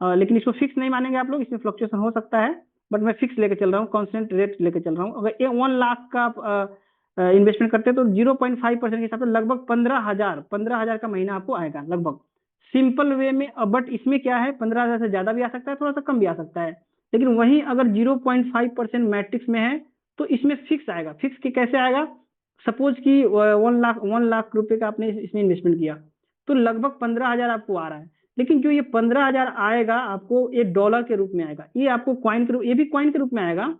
[SPEAKER 1] लेकिन इसको फिक्स नहीं मानेंगे आप लोग, इसमें फ्लक्चुएशन हो सकता है, बट मैं फिक्स लेके चल रहा हूँ, कांस्टेंट रेट लेके चल रहा हूँ। अगर 1 लाख का आप इन्वेस्टमेंट करते हैं तो 0.5% के हिसाब से लगभग 15,000 का महीना आपको आएगा लगभग, सिंपल वे में। बट इसमें क्या है, 15,000 से ज्यादा भी आ सकता है, थोड़ा सा कम भी आ सकता है। लेकिन वहीं अगर 0.5% मैट्रिक्स में है तो इसमें फिक्स आएगा। फिक्स के कैसे आएगा, सपोज कि 1 लाख रुपए का आपने इसमें इन्वेस्टमेंट किया, तो लगभग 15,000 आपको आ रहा है। लेकिन जो ये 15,000 आएगा आपको, ये डॉलर के रूप में आएगा, ये आपको कॉइन के रूप, ये भी कॉइन के रूप में आएगा,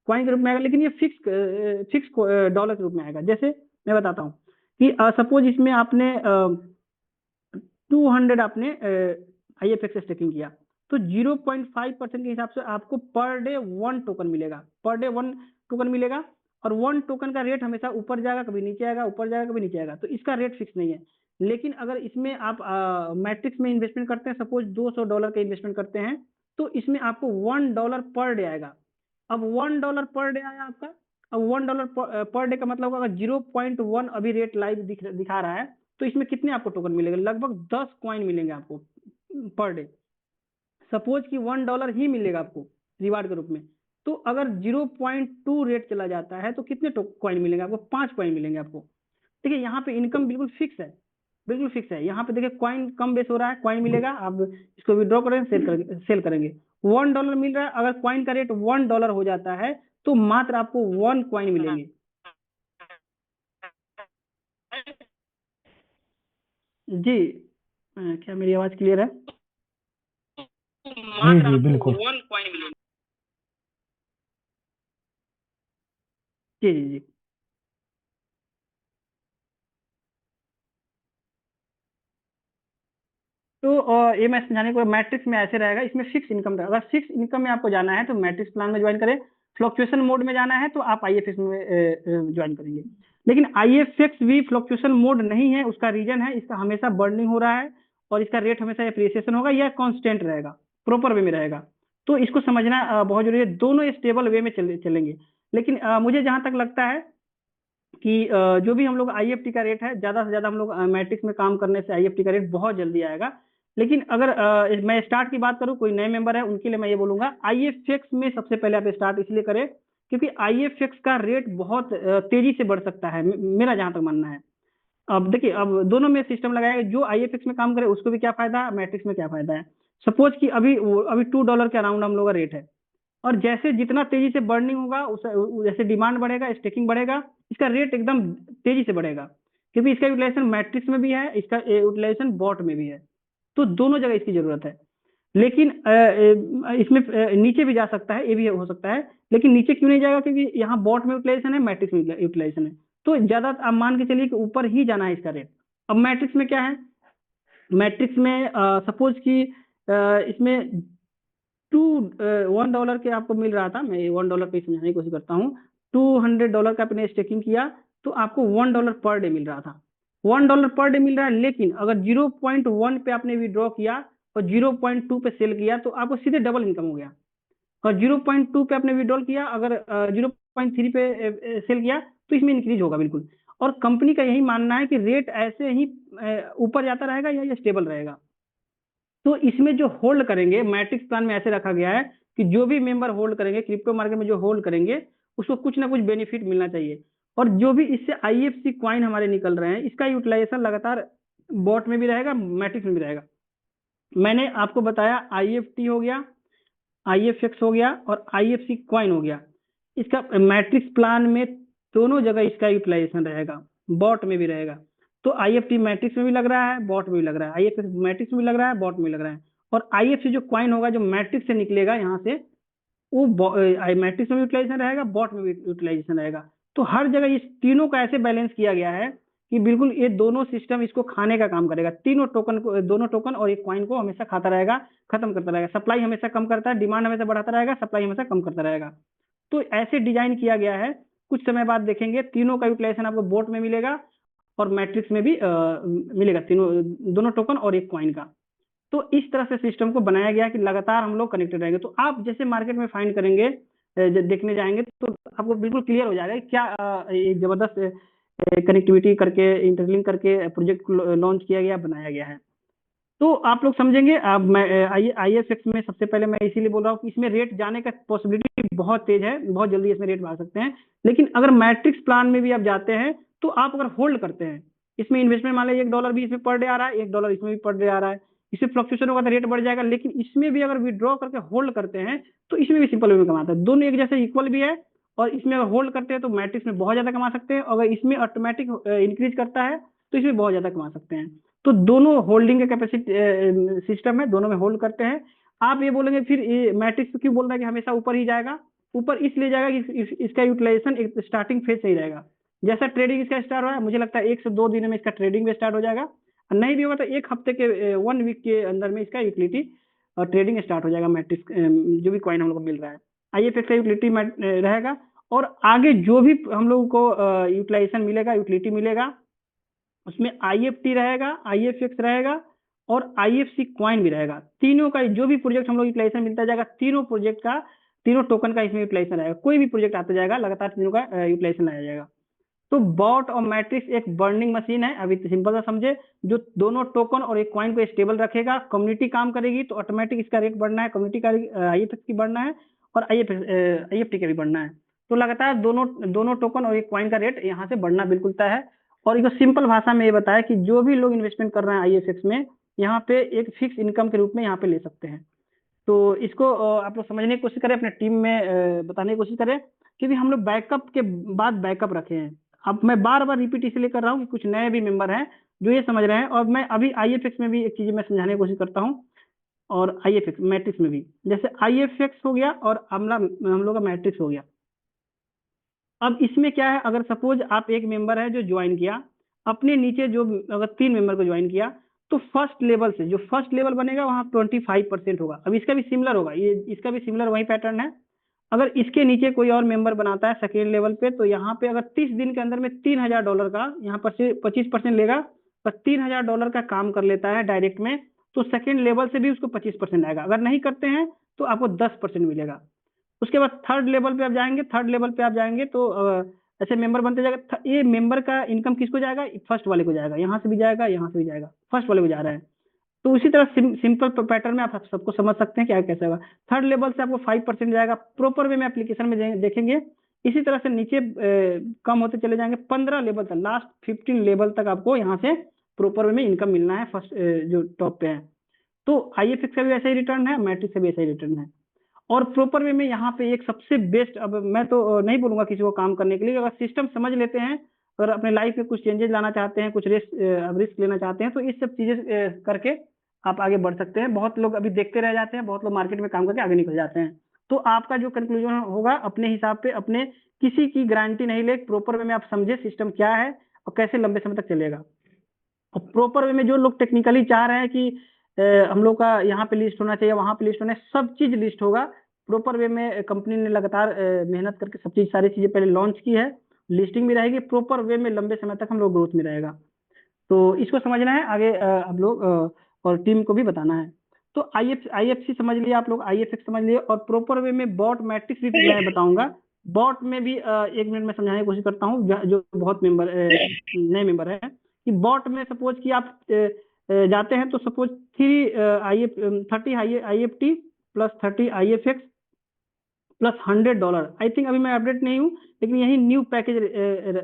[SPEAKER 1] कॉइन के रूप में आएगा, लेकिन ये फिक्स फिक्स डॉलर के रूप में आएगा। जैसे मैं बताता हूँ कि सपोज इसमें आपने 200 आपने आईएफएक्स स्टेकिंग किया, तो 0.5% के हिसाब से आपको पर डे 1 टोकन मिलेगा, पर डे 1 टोकन मिलेगा। और 1 टोकन का रेट हमेशा ऊपर जाएगा, कभी नीचे आएगा, ऊपर जाएगा, कभी नीचे आएगा, तो इसका रेट फिक्स नहीं है। लेकिन अगर इसमें आप मैट्रिक्स में इन्वेस्टमेंट करते हैं, सपोज $200 का इन्वेस्टमेंट करते हैं, तो इसमें आपको $1 पर डे आएगा। अब $1 पर डे आया आपका। अब $1 पर डे का मतलब होगा, अगर 0.1 अभी रेट लाइव दिखा रहा है, तो इसमें कितने आपको टोकन मिलेंगे, लगभग 10 कॉइन मिलेंगे आपको पर डे। सपोज कि $1 ही मिलेगा आपको रिवार्ड के रूप में, तो अगर 0.2 रेट चला जाता है तो कितने कॉइन मिलेंगे आपको, 5 कॉइन मिलेंगे आपको। देखिए यहाँ पे इनकम बिल्कुल फिक्स है, बिल्कुल फिक्स है। यहाँ पे देखिए कॉइन कम बेस हो रहा है, कॉइन मिलेगा, आप इसको विड्रॉ करेंगे, सेल करेंगे। $1 मिल रहा है, अगर कॉइन का रेट $1 हो जाता है तो मात्र आपको 1 कॉइन मिलेंगे। जी, क्या मेरी आवाज क्लियर है?
[SPEAKER 2] जी जी बिल्कुल।
[SPEAKER 1] 1 कॉइन मिलेंगे। जी जी जी। तो ये मैं समझाने को, मैट्रिक्स में ऐसे रहेगा, इसमें फिक्स इनकम रहेगा। अगर फिक्स इनकम में आपको जाना है तो मैट्रिक्स प्लान में ज्वाइन करें। फ्लक्चुएशन मोड में जाना है तो आप आईएफएक्स में ज्वाइन करेंगे। लेकिन आईएफएक्स भी फ्लक्चुएशन मोड नहीं है, उसका रीजन है इसका हमेशा बर्निंग हो रहा है, और इसका रेट हमेशा एप्रिसिएशन होगा या कांस्टेंट रहेगा, प्रॉपर वे में रहेगा। तो इसको समझना बहुत जरूरी है, दोनों स्टेबल वे में चलेंगे। लेकिन मुझे जहां तक लगता है कि जो भी हम लोग आईएफटी का रेट है, ज्यादा से ज्यादा हम लोग मैट्रिक्स में काम करने से आईएफटी का रेट बहुत जल्दी आएगा। लेकिन अगर मैं स्टार्ट की बात करूं, कोई नए मेंबर है उनके लिए मैं ये बोलूंगा, आईएफएक्स में सबसे पहले आप स्टार्ट इसलिए करें क्योंकि आईएफएक्स का रेट बहुत तेजी से बढ़ सकता है, मेरा जहां तक मानना है। अब देखिए, अब दोनों में सिस्टम लगाया, जो आईएफएक्स में काम करे उसको भी क्या फायदा है, मैट्रिक्स में क्या फायदा है। सपोज कि अभी $2 के अराउंड हम लोग का रेट है, और जैसे जितना तेजी से बर्निंग होगा जैसे डिमांड बढ़ेगा, स्टेकिंग बढ़ेगा, इसका रेट एकदम तेजी से बढ़ेगा, क्योंकि इसका यूटिलाइजेशन मैट्रिक्स में भी है, इसका यूटिलाइजेशन बॉट में भी है, तो दोनों जगह इसकी जरूरत है। लेकिन इसमें नीचे भी जा सकता है, ये भी हो सकता है, लेकिन नीचे क्यों नहीं जाएगा, क्योंकि यहाँ बॉट में यूटिलाइजेशन है, मैट्रिक्स में यूटिलाइजेशन है, तो ज्यादा आप मान के चलिए कि ऊपर ही जाना है इसका रेट। अब मैट्रिक्स में क्या है, मैट्रिक्स में सपोज कि इसमें टू $1 के आपको मिल रहा था, मैं $1 पे समझाने की कोशिश करता हूँ। $200 का आपने स्टेकिंग किया, तो आपको $1 पर डे मिल रहा था, $1 पर डे मिल रहा है। लेकिन अगर 0.1 पे आपने विड्रॉ किया और 0.2 पे सेल किया तो आपको सीधे डबल इनकम हो गया। और 0.2 पे आपने विड्रॉल किया, अगर 0.3 पे सेल किया तो इसमें इंक्रीज होगा बिल्कुल। और कंपनी का यही मानना है कि रेट ऐसे ही ऊपर जाता रहेगा या ये स्टेबल रहेगा। तो इसमें जो होल्ड करेंगे, मैट्रिक्स प्लान में ऐसे रखा गया है कि जो भी मेंबर होल्ड करेंगे क्रिप्टो मार्केट में, जो होल्ड करेंगे उसको कुछ ना कुछ बेनिफिट मिलना चाहिए। और जो भी इससे आईएफसी क्वाइन हमारे निकल रहे हैं, इसका यूटिलाइजेशन लगातार बॉट में भी रहेगा, मैट्रिक्स में भी रहेगा। मैंने आपको बताया आईएफटी हो गया, आईएफएक्स हो गया और आईएफसी क्वाइन हो गया। इसका मैट्रिक्स प्लान में दोनों जगह इसका यूटिलाइजेशन रहेगा, बॉट में भी रहेगा। तो आईएफटी मैट्रिक्स में भी लग रहा है, बॉट में भी लग रहा है, आईएफएक्स मैट्रिक्स में भी लग रहा है, बॉट में भी लग रहा है। और आईएफसी जो क्वाइन होगा, जो मैट्रिक्स से निकलेगा यहाँ से, वो मैट्रिक्स में भी यूटिलाइजेशन रहेगा, बॉट में भी यूटिलाइजेशन रहेगा। तो हर जगह इस तीनों का ऐसे बैलेंस किया गया है कि बिल्कुल ये दोनों सिस्टम इसको खाने का काम करेगा। तीनों टोकन को, दोनों टोकन और एक कॉइन को हमेशा खाता रहेगा, खत्म करता रहेगा। सप्लाई हमेशा कम करता है, डिमांड हमेशा बढ़ाता रहेगा, सप्लाई हमेशा कम करता रहेगा। तो ऐसे डिजाइन किया गया है। कुछ समय बाद देखेंगे तीनों का यूटिलाइजेशन आपको बोट में मिलेगा और मैट्रिक्स में भी मिलेगा, तीनों, दोनों टोकन और एक कॉइन का। तो इस तरह से सिस्टम को बनाया गया है कि लगातार हम लोग कनेक्टेड रहेंगे। तो आप जैसे मार्केट में फाइंड करेंगे, जब देखने जाएंगे तो आपको बिल्कुल क्लियर हो जाएगा कि क्या एक जबरदस्त कनेक्टिविटी करके, इंटरलिंक करके प्रोजेक्ट लॉन्च किया गया, बनाया गया है। तो आप लोग समझेंगे। अब मैं आईएफएक्स में सबसे पहले मैं इसीलिए बोल रहा हूँ कि इसमें रेट जाने का पॉसिबिलिटी बहुत तेज है, बहुत जल्दी इसमें रेट बढ़ा सकते हैं। लेकिन अगर मैट्रिक्स प्लान में भी आप जाते हैं तो आप अगर होल्ड करते हैं, इसमें इन्वेस्टमेंट मान लीजिए $1 भी इसमें पर डे आ रहा है, $1 इसमें भी पर डे आ रहा है, इसमें फ्लक्चुएशन होगा तो रेट बढ़ जाएगा। लेकिन इसमें भी अगर विड्रॉ करके होल्ड करते हैं तो इसमें भी सिंपल वे में कमाता है। दोनों एक जैसे इक्वल भी है। और इसमें अगर होल्ड करते हैं तो मैट्रिक्स में बहुत ज्यादा कमा सकते हैं, अगर इसमें ऑटोमेटिक इंक्रीज करता है तो इसमें बहुत ज्यादा कमा सकते हैं। तो दोनों होल्डिंग का कैपेसिटी सिस्टम है, दोनों में होल्ड करते हैं। आप ये बोलेंगे फिर ये मैट्रिक्स क्यों बोल रहा है कि हमेशा ऊपर ही जाएगा? ऊपर इसलिए जाएगा कि इसका यूटिलाइजेशन एक स्टार्टिंग फेज सही रहेगा। जैसा ट्रेडिंग इसका स्टार्ट हो रहा है, मुझे लगता है 1 से 2 दिन में इसका ट्रेडिंग भी स्टार्ट हो जाएगा। और नहीं भी होगा तो 1 हफ्ते के, 1 वीक के अंदर में इसका यूटिलिटी और ट्रेडिंग स्टार्ट हो जाएगा। मैट्रिक्स जो भी कॉइन हम लोग को मिल रहा है, आईएफएक्स का यूटिलिटी रहेगा। और आगे जो भी हम लोगों को यूटिलाइजेशन मिलेगा, यूटिलिटी मिलेगा, उसमें आईएफटी रहेगा, आईएफएक्स रहेगा और आईएफसी क्वाइन भी रहेगा। तीनों का जो भी प्रोजेक्ट हम लोग यूटिलाइजेशन मिलता जाएगा, तीनों प्रोजेक्ट का, तीनों टोकन का इसमें यूटिलाइजेशन रहेगा। कोई भी प्रोजेक्ट आता जाएगा, लगातार तीनों का यूटिलाइजेशन लाया जाएगा। तो बॉट और मैट्रिक्स एक बर्निंग मशीन है, अभी सिंपल सा समझे, जो दोनों टोकन और एक कॉइन को स्टेबल रखेगा। कम्युनिटी काम करेगी तो ऑटोमेटिक इसका रेट बढ़ना है, कम्युनिटी का आईएफएक्स की बढ़ना है और आईएफटी का भी बढ़ना है। तो लगातार दोनों दोनों टोकन और एक कॉइन का रेट यहाँ से बढ़ना बिल्कुल तय है। और एक सिंपल भाषा में ये बताया कि जो भी लोग इन्वेस्टमेंट कर रहे हैं आईएफएक्स में, यहाँ पे एक फिक्स इनकम के रूप में यहाँ पे ले सकते हैं। तो इसको आप लोग समझने की कोशिश करें, अपने टीम में बताने की कोशिश करें कि भी हम लोग बैकअप के बाद बैकअप रखे हैं। अब मैं बार बार रिपीट इसलिए कर रहा हूँ कि कुछ नए भी मेंबर हैं जो ये समझ रहे हैं। और मैं अभी आईएफएक्स में भी एक चीज मैं समझाने की कोशिश करता हूँ, और आईएफएक्स मैट्रिक्स में भी। जैसे आईएफएक्स हो गया और हम लोग का मैट्रिक्स हो गया। अब इसमें क्या है, अगर सपोज आप एक मेंबर है जो ज्वाइन किया, अपने नीचे जो अगर 3 मेंबर को ज्वाइन किया, तो फर्स्ट लेवल से जो फर्स्ट लेवल बनेगा वहां 25% होगा। अब इसका भी सिमिलर होगा, ये इसका भी सिमिलर वही पैटर्न है। अगर इसके नीचे कोई और मेंबर बनाता है सेकेंड लेवल पे, तो यहाँ पे अगर 30 दिन के अंदर में $3000 का यहाँ पर से 25% लेगा, पर $3000 का काम कर लेता है डायरेक्ट में, तो सेकेंड लेवल से भी उसको 25% आएगा। अगर नहीं करते हैं तो आपको 10% मिलेगा। उसके बाद थर्ड लेवल पे आप जाएंगे, थर्ड लेवल पे आप जाएंगे तो ऐसे मेंबर बनते जाएगा। ये मेंबर का इनकम किसको जाएगा? फर्स्ट वाले को जाएगा, यहाँ से भी जाएगा, यहाँ से भी जाएगा, फर्स्ट वाले को जा रहा है। तो उसी तरह सिंपल पैटर्न में आप सबको समझ सकते हैं क्या कैसे होगा। थर्ड लेवल से आपको 5% जाएगा, प्रॉपर वे में एप्लीकेशन में देखेंगे। इसी तरह से नीचे कम होते चले जाएंगे 15 लेवल तक, लास्ट 15 लेवल तक आपको यहाँ से प्रॉपर वे में इनकम मिलना है, फर्स्ट जो टॉप पे है। तो आईएफएक्स का भी ऐसा ही रिटर्न है, मैट्रिक्स का भी ऐसा ही रिटर्न है। और प्रॉपर वे में यहाँ पे एक सबसे बेस्ट, अब मैं तो नहीं बोलूंगा किसी को काम करने के लिए, अगर सिस्टम समझ लेते हैं और अपने लाइफ में कुछ चेंजेस लाना चाहते हैं, कुछ रिस्क लेना चाहते हैं, तो इस सब चीजें करके आप आगे बढ़ सकते हैं। बहुत लोग अभी देखते रह जाते हैं, बहुत लोग मार्केट में काम करके आगे निकल जाते हैं। तो आपका जो कंक्लूजन होगा अपने हिसाब पे, अपने किसी की गारंटी नहीं ले, प्रॉपर वे में आप समझे सिस्टम क्या है और कैसे लंबे समय तक चलेगा। और प्रॉपर वे में जो लोग टेक्निकली चाह रहे हैं कि हम लोग का यहाँ पे लिस्ट होना चाहिए, वहां पे लिस्ट होना है, सब चीज लिस्ट होगा प्रॉपर वे में। कंपनी ने लगातार मेहनत करके सब चीज, सारी चीजें पहले लॉन्च की है, लिस्टिंग भी रहेगी, प्रॉपर वे में लंबे समय तक हम लोग ग्रोथ में रहेगा। तो इसको समझना है आगे आप लोग, और टीम को भी बताना है। तो आईएफसी समझ लिए आप लोग, आईएफएक्स समझ लिए, और प्रॉपर वे में बॉट मैट्रिक्स भी मैं बताऊंगा। बॉट में भी 1 मिनट में समझाने की कोशिश करता हूँ, जो बहुत नए मेंबर है, कि बॉट में सपोज कि आप जाते हैं, तो suppose 30 IFT plus 30 IFX plus $100। I think अभी मैं अपडेट नहीं हूँ, लेकिन यही न्यू पैकेज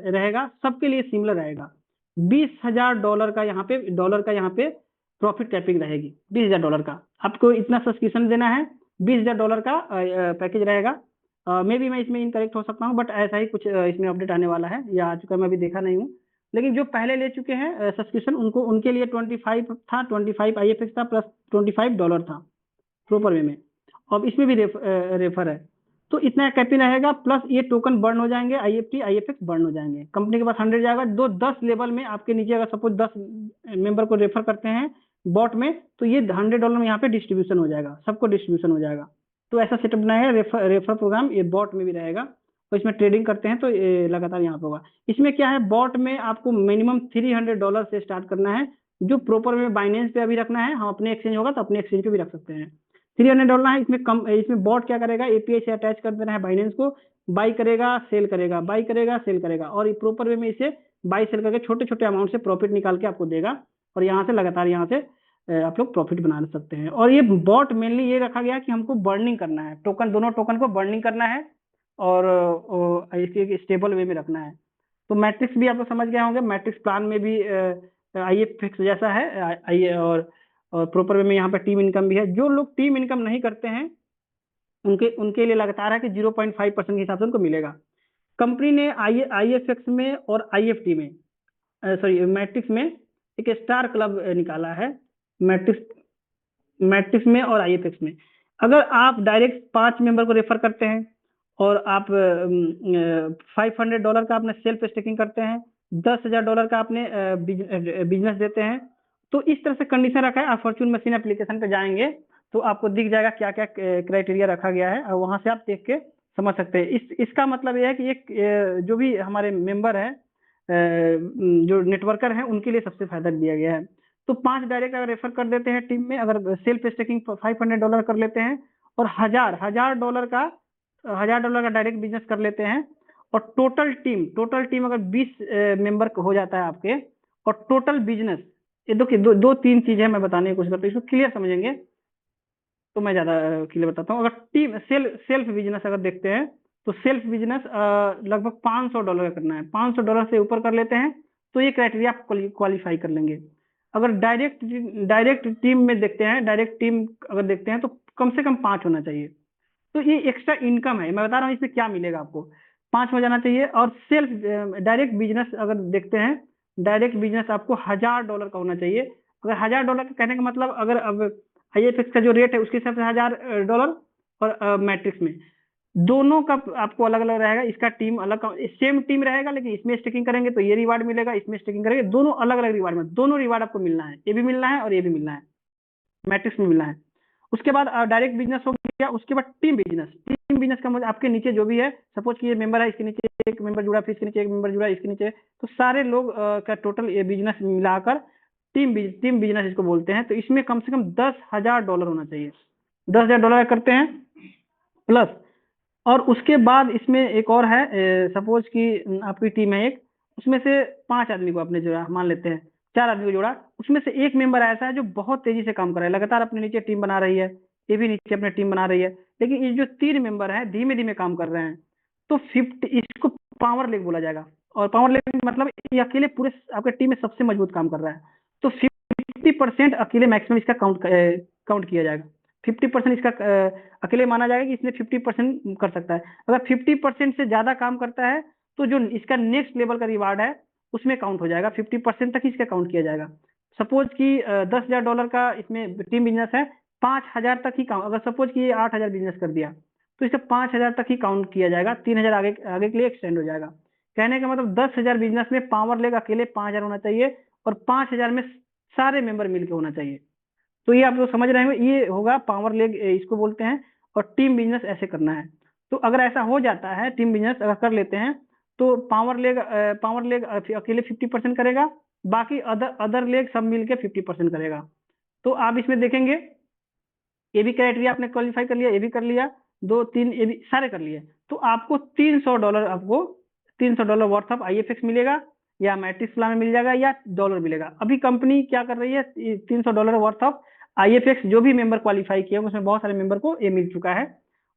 [SPEAKER 1] रहेगा, सबके लिए सिमिलर रहेगा। $20,000 का यहाँ पे प्रॉफिट कैपिंग रहेगी। $20,000 का आपको इतना सब्सक्रिप्शन देना है, $20,000 का पैकेज रहेगा। मे बी मैं इसमें इनकरेक्ट हो सकता हूँ, बट ऐसा ही कुछ इसमें अपडेट आने वाला है, या आ चुका है, मैं अभी देखा नहीं हूँ। लेकिन जो पहले ले चुके हैं सब्सक्रिप्शन, उनके लिए 25 था, 25 IFX था प्लस $25 था प्रॉपर वे में। अब इसमें भी रेफर है, तो इतना कैपिंग रहेगा, प्लस ये टोकन बर्न हो जाएंगे, IFT IFX बर्न हो जाएंगे। कंपनी के पास 100 जाएगा, 10 लेवल में आपके नीचे अगर सपोज 10 मेंबर को रेफर करते हैं बॉट में, तो ये $100 में यहाँ पे डिस्ट्रीब्यूशन हो जाएगा, सबको डिस्ट्रीब्यूशन हो जाएगा। तो ऐसा सेटअप बनाया है, रेफर प्रोग्राम ये बॉट में भी रहेगा। तो इसमें ट्रेडिंग करते हैं तो ये लगातार यहाँ पे होगा। इसमें क्या है, बॉट में आपको मिनिमम $300 से स्टार्ट करना है, जो प्रॉपर में बाइनेंस पे अभी रखना है। हम अपने एक्सचेंज होगा तो अपने एक्सचेंज पे भी रख सकते हैं। $300 है। इसमें बॉट क्या करेगा, एपीआई से अटैच कर देना है बाइनेंस को, बाई करेगा सेल करेगा, बाई करेगा सेल करेगा, और प्रॉपर वे में इसे बाई सेल करके छोटे छोटे अमाउंट से प्रॉफिट निकाल के आपको देगा, और यहाँ से लगातार यहाँ से आप लोग प्रॉफिट बना सकते हैं। और ये बॉट मेनली ये रखा गया कि हमको बर्निंग करना है, दोनों टोकन को बर्निंग करना है, और इसे स्टेबल वे में रखना है। तो मैट्रिक्स भी आप लोग समझ गए होंगे, मैट्रिक्स प्लान में भी IFX जैसा है, आई और प्रॉपर वे में यहाँ पे टीम इनकम भी है। जो लोग टीम इनकम नहीं करते हैं, उनके उनके लिए लगातार है कि 0.5% के हिसाब से उनको मिलेगा। कंपनी ने IFX में और IFT में, सॉरी मैट्रिक्स में एक स्टार क्लब निकाला है। मैट्रिक्स में और IFX में अगर आप डायरेक्ट 5 मेंबर को रेफर करते हैं, और आप $500 का आपने सेल्फ स्टेकिंग करते हैं, $10,000 का आपने बिजनेस देते हैं, तो इस तरह से कंडीशन रखा है। आप फॉर्चून मशीन एप्लीकेशन पे जाएंगे तो आपको दिख जाएगा क्या क्या क्राइटेरिया रखा गया है, और वहां से आप देख के समझ सकते हैं। इसका मतलब यह है कि एक जो भी हमारे मेंबर है, जो नेटवर्कर हैं, उनके लिए सबसे फायदा दिया गया है। तो 5 डायरेक्ट अगर रेफर कर देते हैं टीम में, अगर सेल्फ स्टेकिंग $500 कर लेते हैं, और $1,000 का डायरेक्ट बिजनेस कर लेते हैं, और टोटल टीम अगर 20 मेंबर हो जाता है आपके, और टोटल बिजनेस, ये दो तीन चीजें मैं बताने की कोशिश करता हूँ, इसको क्लियर समझेंगे तो मैं ज्यादा क्लियर बताता हूँ। अगर टीम सेल्फ बिजनेस अगर देखते हैं, तो सेल्फ बिजनेस लगभग $500 का करना है। $500 से ऊपर कर लेते हैं तो ये क्राइटेरिया आप क्वालिफाई कर लेंगे। अगर डायरेक्ट टीम में देखते हैं, डायरेक्ट टीम अगर देखते हैं, तो कम से कम 5 होना चाहिए। तो ये एक्स्ट्रा इनकम है, मैं बता रहा हूँ इसमें क्या मिलेगा आपको। 5 हो जाना चाहिए। और सेल्फ डायरेक्ट बिजनेस अगर देखते हैं, डायरेक्ट बिजनेस आपको $1,000 का होना चाहिए। अगर $1,000 का कहने का मतलब, अगर अब IFX का जो रेट है उसके हिसाब से $1,000, और मैट्रिक्स में दोनों का आपको अलग अलग रहेगा। इसका टीम अलग, सेम टीम रहेगा, लेकिन इसमें स्टेकिंग करेंगे तो ये रिवार्ड मिलेगा, इसमें स्टेकिंग करेंगे, दोनों अलग अलग रिवार्ड में, दोनों रिवार्ड आपको मिलना है। ये भी मिलना है और ये भी मिलना है, मैट्रिक्स में मिलना है। उसके बाद डायरेक्ट बिजनेस हो गया। उसके बाद टीम बिजनेस का मतलब आपके नीचे जो भी है, सपोज कि ये मेंबर है, इसके नीचे एक मेंबर जुड़ा, फिर इसके नीचे एक मेंबर जुड़ा, इसके नीचे, तो सारे लोग का टोटल ये बिजनेस मिलाकर टीम बिजनेस इसको बोलते हैं। तो इसमें कम से कम $10,000 होना चाहिए। $10,000 करते हैं प्लस। और उसके बाद इसमें एक और है, सपोज कि आपकी टीम है एक, उसमें से 5 आदमी को आपने जोड़ा, मान लेते हैं 4 आदमी को जोड़ा, उसमें से एक मेंबर ऐसा है जो बहुत तेजी से काम कर रहा है, लगातार अपने नीचे टीम बना रही है, ये भी नीचे अपने टीम बना रही है, लेकिन ये जो 3 मेंबर हैं धीमे धीमे काम कर रहे हैं, तो 50 इसको पावर लेग बोला जाएगा। और पावर लेग मतलब ये अकेले पूरे आपके टीम में सबसे मजबूत काम कर रहा है, तो 50% अकेले मैक्सिमम इसका काउंट किया जाएगा। 50% इसका अकेले माना जाएगा कि इसने 50% कर सकता है। अगर 50% से ज्यादा काम करता है, तो जो इसका नेक्स्ट लेवल का रिवार्ड है उसमें काउंट हो जाएगा, 50% तक ही इसका काउंट किया जाएगा। सपोज कि $10,000 का इसमें टीम बिजनेस है, 5,000 तक ही काउंट। अगर सपोज कि ये 8,000 बिजनेस कर दिया, तो इसे 5,000 तक ही काउंट किया जाएगा, 3,000 आगे आगे के लिए एक्सटेंड हो जाएगा। कहने का मतलब 10,000 बिजनेस में पावर लेग अकेले 5,000 होना चाहिए, और 5,000 में सारे मेंबर मिलकर होना चाहिए। तो ये आप लोग समझ रहे होंगे, ये होगा पावर लेग, इसको बोलते हैं। और टीम बिजनेस ऐसे करना है। तो अगर ऐसा हो जाता है, टीम बिजनेस अगर कर लेते हैं, तो पावर लेग अकेले 50% करेगा, बाकी अदर अदर लेग सब मिलके 50% करेगा। तो आप इसमें देखेंगे, ये भी क्राइटेरिया आपने क्वालिफाई कर लिया, ये भी कर लिया, दो तीन ये भी सारे कर लिए, तो आपको $300 वर्थ ऑफ IFX मिलेगा, या मैट्रिक्स ला में मिल जाएगा, या डॉलर मिलेगा। अभी कंपनी क्या कर रही है, $300 वर्थ ऑफ IFX जो भी मेंबर क्वालिफाई किए होंगे, उसमें बहुत सारे मेंबर को ये मिल चुका है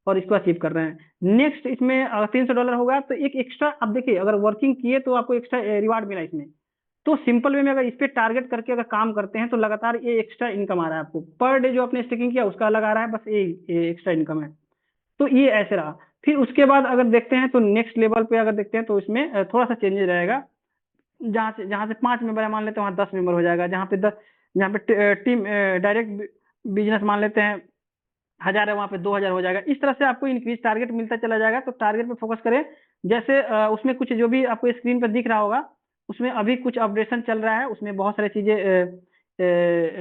[SPEAKER 1] और इसको अचीव कर रहे हैं। नेक्स्ट इसमें $300 होगा तो एक एक्स्ट्रा, अब देखिए अगर वर्किंग किए तो आपको एक्स्ट्रा रिवार्ड मिला इसमें। तो सिंपल वे में अगर इस पे टारगेट करके अगर काम करते हैं तो लगातार ये एक्स्ट्रा इनकम आ रहा है आपको, पर डे जो आपने स्टेकिंग किया उसका अलग आ रहा है, बस ये एक्स्ट्रा इनकम है। तो ये ऐसे रहा। फिर उसके बाद अगर देखते हैं तो नेक्स्ट लेवल पे अगर देखते हैं तो इसमें थोड़ा सा चेंजेस रहेगा। जहाँ से 5 मेंबर है मान लेते हैं, वहाँ 10 मेंबर हो जाएगा। जहाँ पे टीम डायरेक्ट बिजनेस मान लेते हैं 1,000 है, वहाँ पे 2,000 हो जाएगा। इस तरह से आपको इंक्रीज टारगेट मिलता चला जाएगा। तो टारगेट पे फोकस करें। जैसे उसमें कुछ जो भी आपको स्क्रीन पर दिख रहा होगा, उसमें अभी कुछ अपडेशन चल रहा है, उसमें बहुत सारी चीजें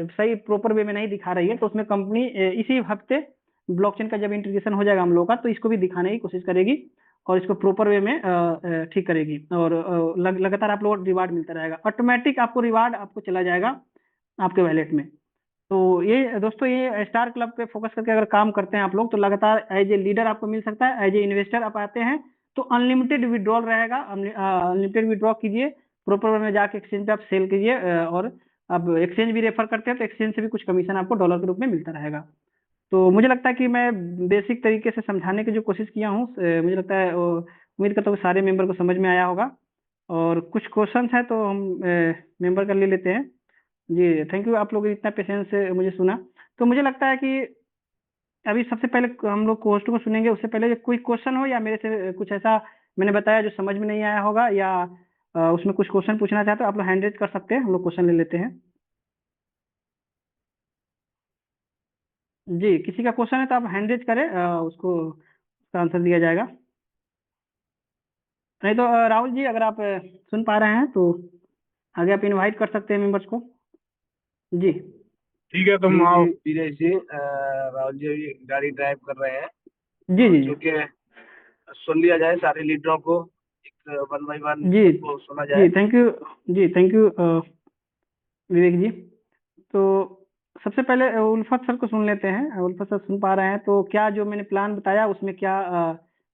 [SPEAKER 1] सही प्रॉपर वे में नहीं दिखा रही है। तो उसमें कंपनी इसी हफ्ते ब्लॉकचेन का जब इंटीग्रेशन हो जाएगा हम लोगों का, तो इसको भी दिखाने की कोशिश करेगी और इसको प्रॉपर वे में ठीक करेगी। और लगातार आप लोगों को रिवार्ड मिलता रहेगा, ऑटोमेटिक आपको रिवार्ड आपको चला जाएगा आपके वैलेट में। तो ये दोस्तों, ये स्टार क्लब पे फोकस करके अगर काम करते हैं आप लोग, तो लगातार एज ए लीडर आपको मिल सकता है। एज ए इन्वेस्टर आप आते हैं तो अनलिमिटेड विड्रॉल रहेगा, अनलिमिटेड विड्रॉ कीजिए, प्रॉपर वे में जाके एक्सचेंज पे आप सेल कीजिए। और अब एक्सचेंज भी रेफर करते हैं तो एक्सचेंज से भी कुछ कमीशन आपको डॉलर के रूप में मिलता रहेगा। तो मुझे लगता है कि मैं बेसिक तरीके से समझाने की जो कोशिश किया हूँ, मुझे लगता है उम्मीद करता हूँ कि सारे मेंबर को समझ में आया होगा। और कुछ क्वेश्चंस है तो हम मेंबर का ले लेते हैं। जी थैंक यू, आप लोग इतना पेशेंस से मुझे सुना। तो मुझे लगता है कि अभी सबसे पहले हम लोग होस्ट को सुनेंगे, उससे पहले कोई क्वेश्चन हो या मेरे से कुछ ऐसा मैंने बताया जो समझ में नहीं आया होगा, या उसमें कुछ क्वेश्चन पूछना चाहते हो, आप लोग हैंड रेज कर सकते हैं, हम लोग क्वेश्चन ले लेते हैं। जी किसी का क्वेश्चन है तो आप हैंड रेज करें, उसको उसका आंसर दिया जाएगा। नहीं तो राहुल जी, अगर आप सुन पा रहे हैं तो आगे आप इनवाइट कर सकते हैं मेंबर्स को। जी
[SPEAKER 2] ठीक है, तुम आओ धीरे से। राहुल जी अभी गाड़ी ड्राइव कर रहे हैं,
[SPEAKER 1] जी
[SPEAKER 2] तो
[SPEAKER 1] जी
[SPEAKER 2] चूंकि सुन लिया जाए सारे लीडरों को, एक वन बाई वन
[SPEAKER 1] जी
[SPEAKER 2] सबको सुना जाए।
[SPEAKER 1] जी थैंक यू। जी थैंक यू विवेक जी। तो सबसे पहले उल्फत सर को सुन लेते हैं। उल्फत सर सुन पा रहे हैं तो क्या जो मैंने प्लान बताया उसमें क्या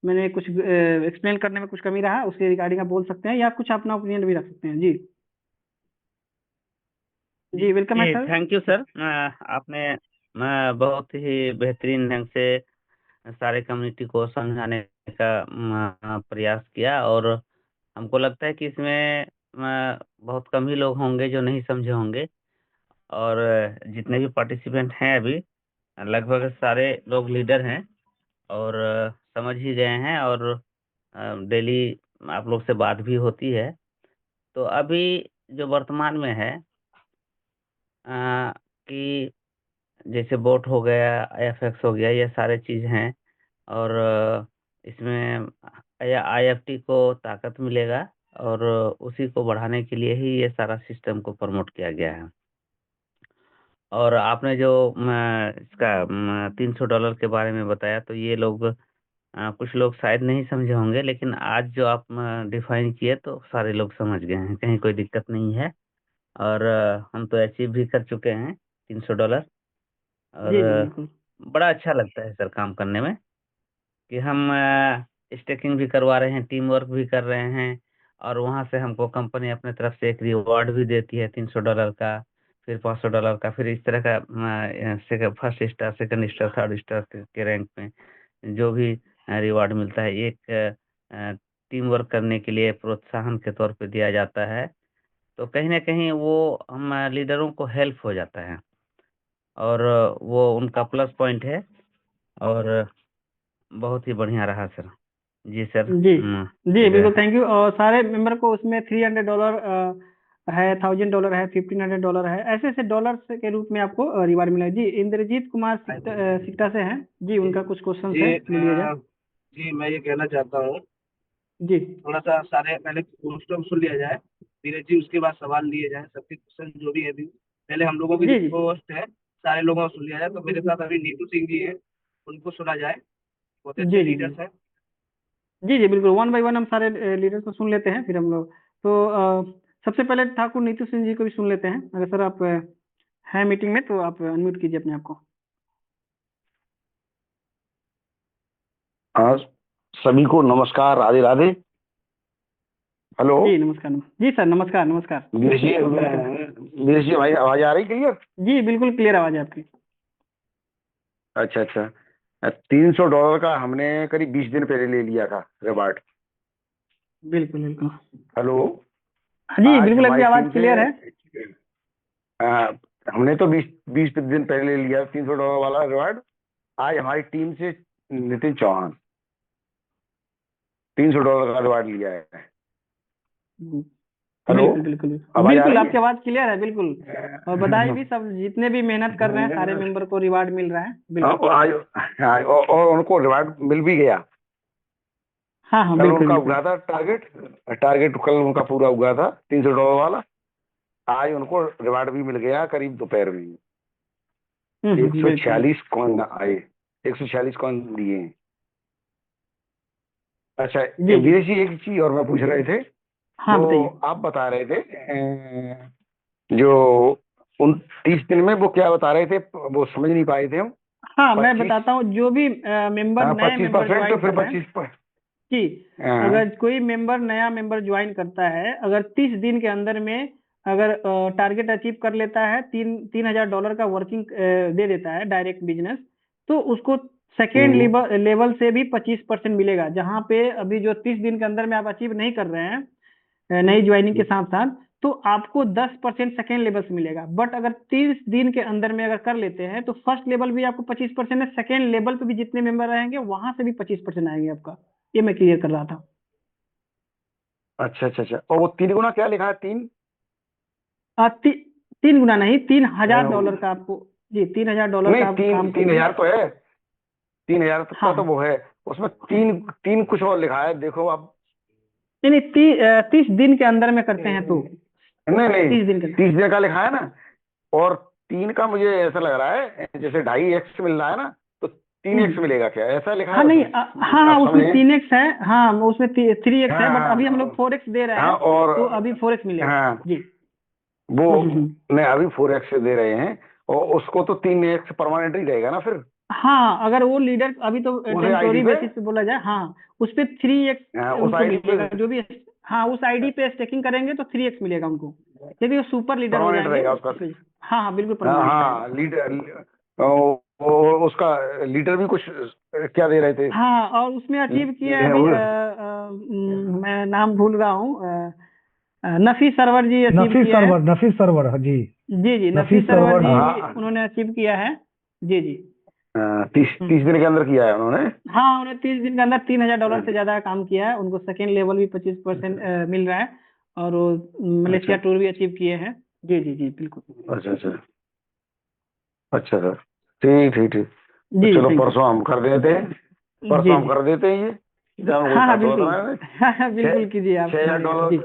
[SPEAKER 1] मैंने कुछ एक्सप्लेन करने में कुछ कमी रहा, उसके रिगार्डिंग आप बोल सकते हैं, या कुछ अपना ओपिनियन भी रख सकते हैं। जी जी वेलकम है
[SPEAKER 3] जी
[SPEAKER 1] सर।
[SPEAKER 3] Thank you sir. आपने बहुत ही बेहतरीन ढंग से सारे कम्युनिटी को समझाने का प्रयास किया, और हमको लगता है कि इसमें बहुत कम ही लोग होंगे जो नहीं समझे होंगे। और जितने भी पार्टिसिपेंट हैं अभी, लगभग सारे लोग लीडर हैं और समझ ही गए हैं, और डेली आप लोग से बात भी होती है। तो अभी जो वर्तमान में है कि जैसे बोट हो गया, IFX हो गया, ये सारे चीज हैं। और इसमें या IFT को ताकत मिलेगा, और उसी को बढ़ाने के लिए ही ये सारा सिस्टम को प्रमोट किया गया है। और आपने जो इसका $300 के बारे में बताया, तो ये लोग कुछ लोग शायद नहीं समझे होंगे, लेकिन आज जो आप डिफाइन किए तो सारे लोग समझ गए हैं, कहीं कोई दिक्कत नहीं है। और हम तो अचीव भी कर चुके हैं $300। और
[SPEAKER 1] जी जी बिल्कुल।
[SPEAKER 3] बड़ा अच्छा लगता है सर काम करने में, कि हम स्टेकिंग भी करवा रहे हैं, टीम वर्क भी कर रहे हैं, और वहाँ से हमको कंपनी अपने तरफ से एक रिवॉर्ड भी देती है $300 का, फिर $500 का, फिर इस तरह का first star, second star, third star के रैंक में जो भी रिवॉर्ड मिलता है, एक टीम वर्क करने के लिए प्रोत्साहन के तौर पे दिया जाता है। तो कहीं ना कहीं वो हम लीडरों को हेल्प हो जाता है, और वो उनका प्लस पॉइंट है। और बहुत ही बढ़िया रहा सर। जी सर।
[SPEAKER 1] जी जी
[SPEAKER 3] फिर
[SPEAKER 1] बिल्कुल थैंक यू। और सारे मेंबर को उसमें $300 है, $1,000 है, $1,500 है, ऐसे ऐसे डॉलर्स के रूप में आपको रिवार्ड मिलेगा। जी इंद्रजीत कुमार सिकटा से हैं जी,
[SPEAKER 2] जी
[SPEAKER 1] उनका कुछ क्वेश्चन है,
[SPEAKER 2] जी
[SPEAKER 1] ले लिया जाए।
[SPEAKER 2] जी, मैं ये कहना चाहता हूँ,
[SPEAKER 1] जी
[SPEAKER 2] थोड़ा सा सारे पहले क्वेश्चन सुन लिया जाए धीरे जी, उसके बाद सवाल लिए जाए। सबके क्वेश्चन जो भी है अभी, पहले हम लोगों की
[SPEAKER 1] जी
[SPEAKER 2] जो
[SPEAKER 1] जी
[SPEAKER 2] पोस्ट है सारे लोगों को सुन लिया जाए। तो मेरे साथ अभी नीतू सिंह जी है, उनको सुना जाए, बहुत अच्छे
[SPEAKER 1] जी जी जी
[SPEAKER 2] लीडर्स हैं।
[SPEAKER 1] जी जी बिल्कुल, वन बाय वन हम सारे लीडर्स को सुन लेते हैं, फिर हम लोग तो सबसे पहले ठाकुर नीतू सिंह जी को भी सुन लेते हैं। अगर सर आप हैं मीटिंग में तो आप अनम्यूट कीजिए अपने आप को।
[SPEAKER 4] हाँ, सभी को नमस्कार, राधे राधे। हेलो
[SPEAKER 1] जी नमस्कार जी सर, नमस्कार नमस्कार।
[SPEAKER 4] वीरेश जी भाई, आवाज आ रही क्लियर?
[SPEAKER 1] जी बिल्कुल क्लियर आवाज है आपकी।
[SPEAKER 4] अच्छा अच्छा। $300 का हमने करीब 20 दिन पहले ले लिया था रिवार्ड।
[SPEAKER 1] बिल्कुल बिल्कुल।
[SPEAKER 4] हेलो,
[SPEAKER 1] जी
[SPEAKER 4] आज
[SPEAKER 1] बिल्कुल, आपकी
[SPEAKER 4] हमारी
[SPEAKER 1] आवाज
[SPEAKER 4] टीम से
[SPEAKER 1] क्लियर है।
[SPEAKER 4] हमने तो 20 दिन पहले ले लिया $300 वाला रिवार्ड। आज हमारी टीम से नितिन चौहान $300 का रिवार्ड लिया है। हेलो,
[SPEAKER 1] बिल्कुल बिल्कुल
[SPEAKER 4] आवाज आ
[SPEAKER 1] बिल्कुल,
[SPEAKER 4] रही
[SPEAKER 1] आपकी आवाज क्लियर है बिल्कुल। और बधाई भी, सब जितने भी मेहनत कर रहे हैं सारे मेंबर को रिवार्ड मिल रहा है बिल्कुल।
[SPEAKER 4] और उनको रिवार्ड मिल भी गया।
[SPEAKER 1] हाँ हाँ
[SPEAKER 4] कल
[SPEAKER 1] बिल्कुल
[SPEAKER 4] उनका
[SPEAKER 1] बिल्कुल।
[SPEAKER 4] हुआ था टारगेट टारगेट कल उनका पूरा हुआ था $300 वाला। आज उनको रिवार्ड भी मिल गया करीब दोपहर में।
[SPEAKER 1] बिल्कुल बिल्कुल।
[SPEAKER 4] 146 कॉइन आए, 146 कॉइन दिए हैं। अच्छा,
[SPEAKER 1] जी जी
[SPEAKER 4] वीरेश जी एक चीज और मैं पूछ रहे थे।
[SPEAKER 1] हाँ
[SPEAKER 4] वो
[SPEAKER 1] बताइए।
[SPEAKER 4] आप बता रहे थे जो उन 30 दिन में वो क्या बता रहे थे, वो समझ नहीं पाए थे हम।
[SPEAKER 1] हाँ मैं
[SPEAKER 4] 25,
[SPEAKER 1] बताता हूँ, जो भी मेंबर नए मेंबर
[SPEAKER 4] 25% तो
[SPEAKER 1] ज्वाइन
[SPEAKER 4] फिर
[SPEAKER 1] कर रहे हैं
[SPEAKER 4] 25
[SPEAKER 1] जी,
[SPEAKER 4] हाँ।
[SPEAKER 1] अगर कोई मेंबर नया मेंबर ज्वाइन करता है, अगर 30 दिन के अंदर में अगर टारगेट अचीव कर लेता है, $3,000 का वर्किंग दे देता है डायरेक्ट बिजनेस, तो उसको सेकेंड
[SPEAKER 4] हम्म,
[SPEAKER 1] लेवल से भी 25% मिलेगा। जहाँ पे अभी जो 30 दिन के अंदर में आप अचीव नहीं कर रहे हैं नई ज्वाइनिंग के साथ साथ, तो आपको 10% सेकेंड लेवल से मिलेगा। बट अगर 30 दिन के अंदर में अगर कर लेते हैं तो फर्स्ट लेवल भी आपको 25% है, सेकेंड लेवल पे भी जितने मेंबर रहेंगे वहां से भी 25% आएंगे आपका। ये मैं क्लियर कर रहा था।
[SPEAKER 4] अच्छा अच्छा अच्छा। और वो 3 गुना क्या लिखा है? 3
[SPEAKER 1] तीन गुना नहीं, $3,000 का आपको। जी, $3,000
[SPEAKER 4] नहीं,
[SPEAKER 1] का आप
[SPEAKER 4] तीन
[SPEAKER 1] काम
[SPEAKER 4] तीन
[SPEAKER 1] करेंगे।
[SPEAKER 4] हजार तो है। 3,000 तक का
[SPEAKER 1] हाँ
[SPEAKER 4] तो
[SPEAKER 1] हाँ।
[SPEAKER 4] वो है। उसमें तीन तीन कुछ और लिखा है, देखो आप।
[SPEAKER 1] नहीं नहीं, 30 दिन के अंदर में करते हैं तो
[SPEAKER 4] नहीं नहीं,
[SPEAKER 1] 30 दिन के।
[SPEAKER 4] 30 दिन का लिखा है ना। और 3 का मुझे ऐसा लग रहा है जैसे 2.5x मिल रहा है ना, तो 3x
[SPEAKER 1] हम्म।
[SPEAKER 4] मिलेगा क्या, ऐसा लिखा
[SPEAKER 1] हाँ
[SPEAKER 4] है
[SPEAKER 1] नहीं,
[SPEAKER 4] उसमें?
[SPEAKER 1] हाँ हाँ,
[SPEAKER 4] आप
[SPEAKER 1] उसमें
[SPEAKER 4] समझे?
[SPEAKER 1] 3x है। हाँ उसमें 3x है, बट अभी हम लोग
[SPEAKER 4] हाँ
[SPEAKER 1] 4x दे रहे
[SPEAKER 4] हाँ।
[SPEAKER 1] हैं,
[SPEAKER 4] और
[SPEAKER 1] तो अभी 4x मिलेगा।
[SPEAKER 4] हाँ,
[SPEAKER 1] जी।
[SPEAKER 4] वो
[SPEAKER 1] हम्म।
[SPEAKER 4] नहीं, अभी 4x से दे रहे हैं। और उसको तो 3x परमानेंट ही रहेगा ना फिर,
[SPEAKER 1] हाँ, अगर वो लीडर अभी तो
[SPEAKER 4] उस आईडी
[SPEAKER 1] टेम्पोरी
[SPEAKER 4] पे।
[SPEAKER 1] बेसिस पे बोला जाए, हाँ उस पे 3x
[SPEAKER 4] उस
[SPEAKER 1] उनको
[SPEAKER 4] आईडी पे
[SPEAKER 1] मिलेगा जो भी। हाँ, उस आईडी पे स्टेकिंग करेंगे तो 3x मिलेगा उनको, यदि वो सुपर लीडर हो
[SPEAKER 4] परमानेंट
[SPEAKER 1] जाएंगे
[SPEAKER 4] रहेगा उसका।
[SPEAKER 1] उस पे। हाँ हाँ बिल्कुल
[SPEAKER 4] हाँ
[SPEAKER 1] परमानेंट रहेगा।
[SPEAKER 4] हाँ, लीडर उसका लीडर भी कुछ क्या दे रहे थे?
[SPEAKER 1] हाँ, और उसमें अचीव किया है अभी मैं नाम भूल रहा हूँ, नफी सरवर जी अचीव किया है।
[SPEAKER 5] नफीस सरवर, हाँ जी।
[SPEAKER 1] जी जी, नफी
[SPEAKER 5] नफीस
[SPEAKER 1] सरवर
[SPEAKER 5] सरवर
[SPEAKER 1] जी
[SPEAKER 5] जी।
[SPEAKER 4] हाँ,
[SPEAKER 1] उन्होंने अचीव किया है। जी जी।
[SPEAKER 4] 30 दिन के अंदर किया है उन्होंने।
[SPEAKER 1] हाँ, उन्हें 30 दिन के अंदर $3,000 से ज्यादा काम किया है, उनको सेकेंड लेवल भी 25% मिल रहा है। और वो
[SPEAKER 4] अच्छा
[SPEAKER 1] मलेशिया टूर भी अचीव किए हैं। जी जी जी बिल्कुल।
[SPEAKER 4] अच्छा अच्छा अच्छा सर, ठीक ठीक ठीक। तो
[SPEAKER 1] जी जी
[SPEAKER 4] चलो
[SPEAKER 1] थैंक यू।
[SPEAKER 4] परसों हम कर देते हैं। परसों
[SPEAKER 1] जी
[SPEAKER 4] हम
[SPEAKER 1] जी।
[SPEAKER 4] कर देते हैं ये, जब कोई
[SPEAKER 1] हाँ हाँ
[SPEAKER 4] खर्च होता
[SPEAKER 1] बिल्कुल।
[SPEAKER 4] ना है।
[SPEAKER 1] हाँ हाँ
[SPEAKER 4] छः
[SPEAKER 1] बिल्कुल कीजिए आप,
[SPEAKER 4] छः हजार
[SPEAKER 1] हमारे यहाँ। जी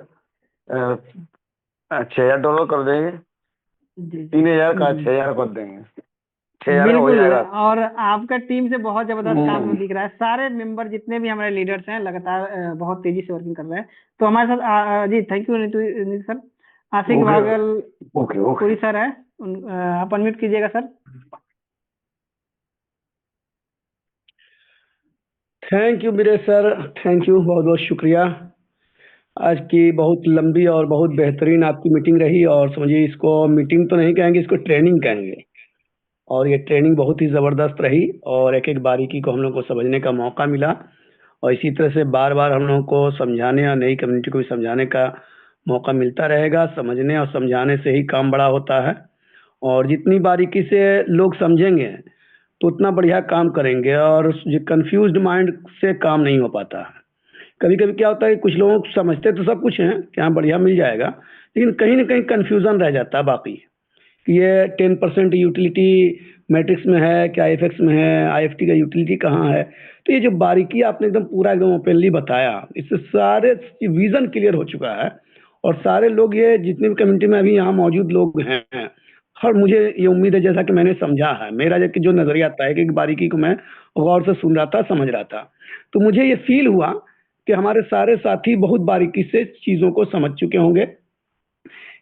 [SPEAKER 4] डॉलर $6,000 कर देंगे।
[SPEAKER 1] जी जी।
[SPEAKER 4] 3,000 का 6,000 कर देंगे। 6,000 का हो
[SPEAKER 1] बिल्कुल।
[SPEAKER 4] जाएगा।
[SPEAKER 1] और आपका टीम से बहुत जबरदस्त काम
[SPEAKER 4] हम्म,
[SPEAKER 1] दिख रहा है, सारे मेंबर जितने भी हमारे लीडर्स हैं लगातार बहुत तेजी से वर्किंग कर रहे हैं। तो हमारे साथ जी थैंक यू नीतू सर। आशिक
[SPEAKER 4] ओके
[SPEAKER 1] भागल
[SPEAKER 4] ओके
[SPEAKER 1] पुरी
[SPEAKER 4] ओके।
[SPEAKER 1] सर है, आप अनम्यूट कीजिएगा sir.
[SPEAKER 6] Thank you Viresh sir, thank you, बहुत बहुत शुक्रिया। आज की बहुत लंबी और बहुत बेहतरीन आपकी मीटिंग रही, और समझिए इसको मीटिंग तो नहीं कहेंगे, इसको ट्रेनिंग कहेंगे। और ये ट्रेनिंग बहुत ही ज़बरदस्त रही, और एक एक बारीकी को हम लोग को समझने का मौका मिला। और इसी तरह से बार बार हम लोगों को समझाने और नई कम्युनिटी को भी समझाने का मौका मिलता रहेगा। समझने और समझाने से ही काम बड़ा होता है, और जितनी बारीकी से लोग समझेंगे तो उतना बढ़िया काम करेंगे। और कंफ्यूज्ड माइंड से काम नहीं हो पाता है। कभी कभी क्या होता है कि कुछ लोग समझते तो सब कुछ हैं कि हाँ बढ़िया मिल जाएगा, लेकिन कहीं ना कहीं कंफ्यूजन रह जाता है बाकी कि ये 10% यूटिलिटी मैट्रिक्स में है, क्या आईएफएक्स में है, आईएफटी का यूटिलिटी कहाँ है। तो ये जो बारीकी आपने एकदम पूरा एकदम ओपनली बताया, इससे सारे विजन क्लियर हो चुका है। और सारे लोग, ये जितने भी कम्युनिटी में अभी यहाँ मौजूद लोग हैं, हर मुझे ये उम्मीद है, जैसा कि मैंने समझा है, मेरा जो नजरिया था कि बारीकी को मैं गौर से सुन रहा था, समझ रहा था, तो मुझे ये फील हुआ कि हमारे सारे साथी बहुत बारीकी से चीज़ों को समझ चुके होंगे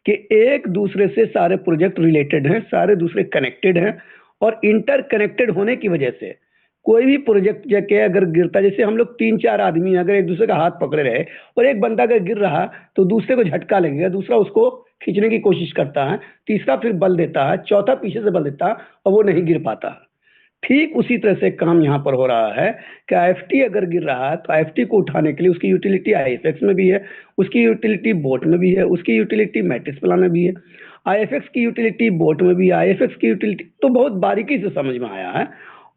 [SPEAKER 6] कि एक दूसरे से सारे प्रोजेक्ट रिलेटेड हैं, सारे दूसरे कनेक्टेड हैं, और इंटर कनेक्टेड होने की वजह से कोई भी प्रोजेक्ट जाके अगर गिरता, जैसे हम लोग 3-4 आदमी अगर एक दूसरे का हाथ पकड़े रहे और एक बंदा अगर गिर रहा तो दूसरे को झटका लगेगा, दूसरा उसको खींचने की कोशिश करता है, तीसरा फिर बल देता है, चौथा पीछे से बल देता है और वो नहीं गिर पाता। ठीक उसी तरह से काम यहाँ पर हो रहा है कि आईएफटी अगर गिर रहा है तो आईएफटी को उठाने के लिए उसकी यूटिलिटी आईएफएक्स में भी है, उसकी यूटिलिटी बोट में भी है, उसकी यूटिलिटी मैट्रिक्स प्लान में भी है, आईएफएक्स की यूटिलिटी बोट में भी है, आईएफएक्स की यूटिलिटी तो बहुत बारीकी से समझ में आया है,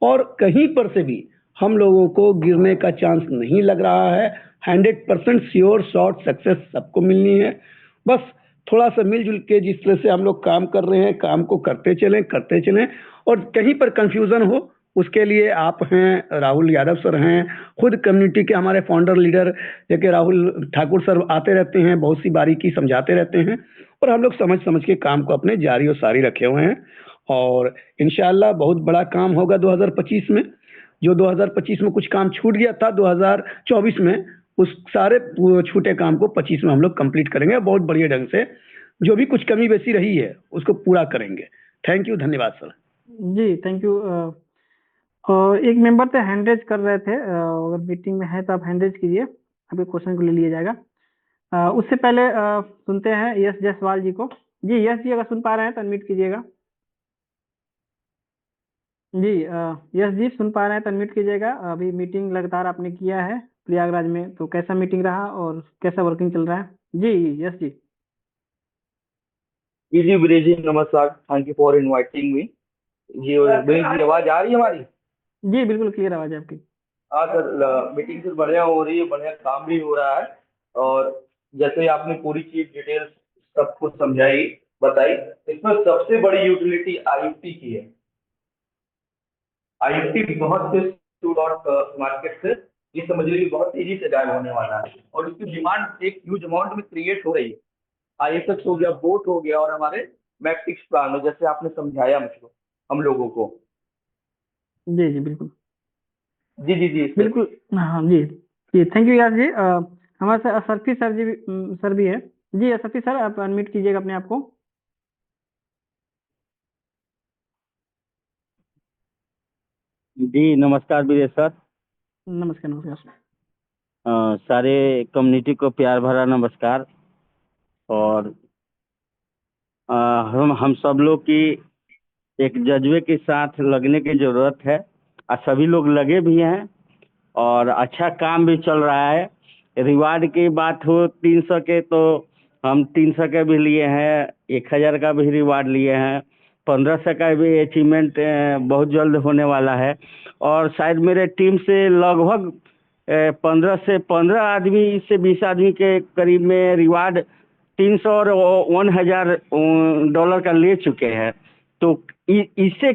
[SPEAKER 6] और कहीं पर से भी हम लोगों को गिरने का चांस नहीं लग रहा है। 100% श्योर शॉर्ट सक्सेस सबको मिलनी है। बस थोड़ा सा मिलजुल के जिस तरह से हम लोग काम कर रहे हैं, काम को करते चलें, और कहीं पर कंफ्यूजन हो उसके लिए आप हैं, राहुल यादव सर हैं, खुद कम्युनिटी के हमारे फाउंडर लीडर जैसे राहुल ठाकुर सर आते रहते हैं, बहुत सी बारीकी समझाते रहते हैं, और हम लोग समझ के काम को अपने जारी और सारी रखे हुए हैं। और इंशाल्लाह बहुत बड़ा काम होगा 2025 में। जो 2025 में कुछ काम छूट गया था 2024 में, उस सारे छूटे काम को 25 में हम लोग कंप्लीट करेंगे बहुत बढ़िया ढंग से। जो भी कुछ कमी बेसी रही है उसको पूरा करेंगे। थैंक यू, धन्यवाद सर।
[SPEAKER 1] जी थैंक यू। एक मेंबर थे हैंड रेज कर रहे थे, अगर मीटिंग में है तो आप हैंड रेज कीजिए, आपके क्वेश्चन को ले लिया जाएगा। उससे पहले सुनते हैं यश जायसवाल जी को। जी यश जी अगर सुन पा रहे हैं तो अनम्यूट कीजिएगा। जी यश जी सुन पा रहे हैं तो अनम्यूट कीजिएगा। अभी मीटिंग लगातार आपने किया है प्रयागराज में, तो कैसा मीटिंग रहा और कैसा वर्किंग चल रहा है? जी यश जी।
[SPEAKER 5] जी विरेश जी नमस्कार, thank you for inviting me. जी विरेश जी आवाज आ रही है हमारी?
[SPEAKER 1] जी बिल्कुल क्लियर आवाज है आपकी।
[SPEAKER 5] हाँ सर, मीटिंग सर बढ़िया हो रही है, बढ़िया काम भी हो रहा है, और जैसे आपने पूरी चीज डिटेल्स सब कुछ समझाई बताई, इसमें सबसे बड़ी यूटिलिटी आईएफटी की है। आईएफटी बहुत से मार्केट से ये समझ लीजिए बहुत तेजी से गायब होने वाला है, और इसकी डिमांड एक ह्यूज अमाउंट में क्रिएट हो रही है। आईएफएक्स हो गया, बोट हो गया, और हमारे मैट्रिक्स प्लान हो, जैसे आपने समझाया मुझको हम लोगों को।
[SPEAKER 1] जी जी बिल्कुल।
[SPEAKER 5] जी
[SPEAKER 1] बिल्कुल हाँ जी जी थैंक यू यार जी। हमारे साथ असरफी सर जी सर भी है। जी असरफी सर आप अनम्यूट कीजिएगा अपने आप को।
[SPEAKER 7] जी नमस्कार विजय सर।
[SPEAKER 1] नमस्कार नमस्कार।
[SPEAKER 7] सारे कम्युनिटी को प्यार भरा नमस्कार। और हम सब लोग की एक जज्बे के साथ लगने की जरूरत है, और सभी लोग लगे भी हैं, और अच्छा काम भी चल रहा है। रिवार्ड की बात हो 300 के, तो हम 300 के भी लिए हैं, 1000 का भी रिवार्ड लिए हैं, 1500 का भी अचीवमेंट बहुत जल्द होने वाला है। और शायद मेरे टीम से लगभग 15 से 15 आदमी से 20 आदमी के करीब में रिवार्ड 300 और $1000 का ले चुके हैं। तो इससे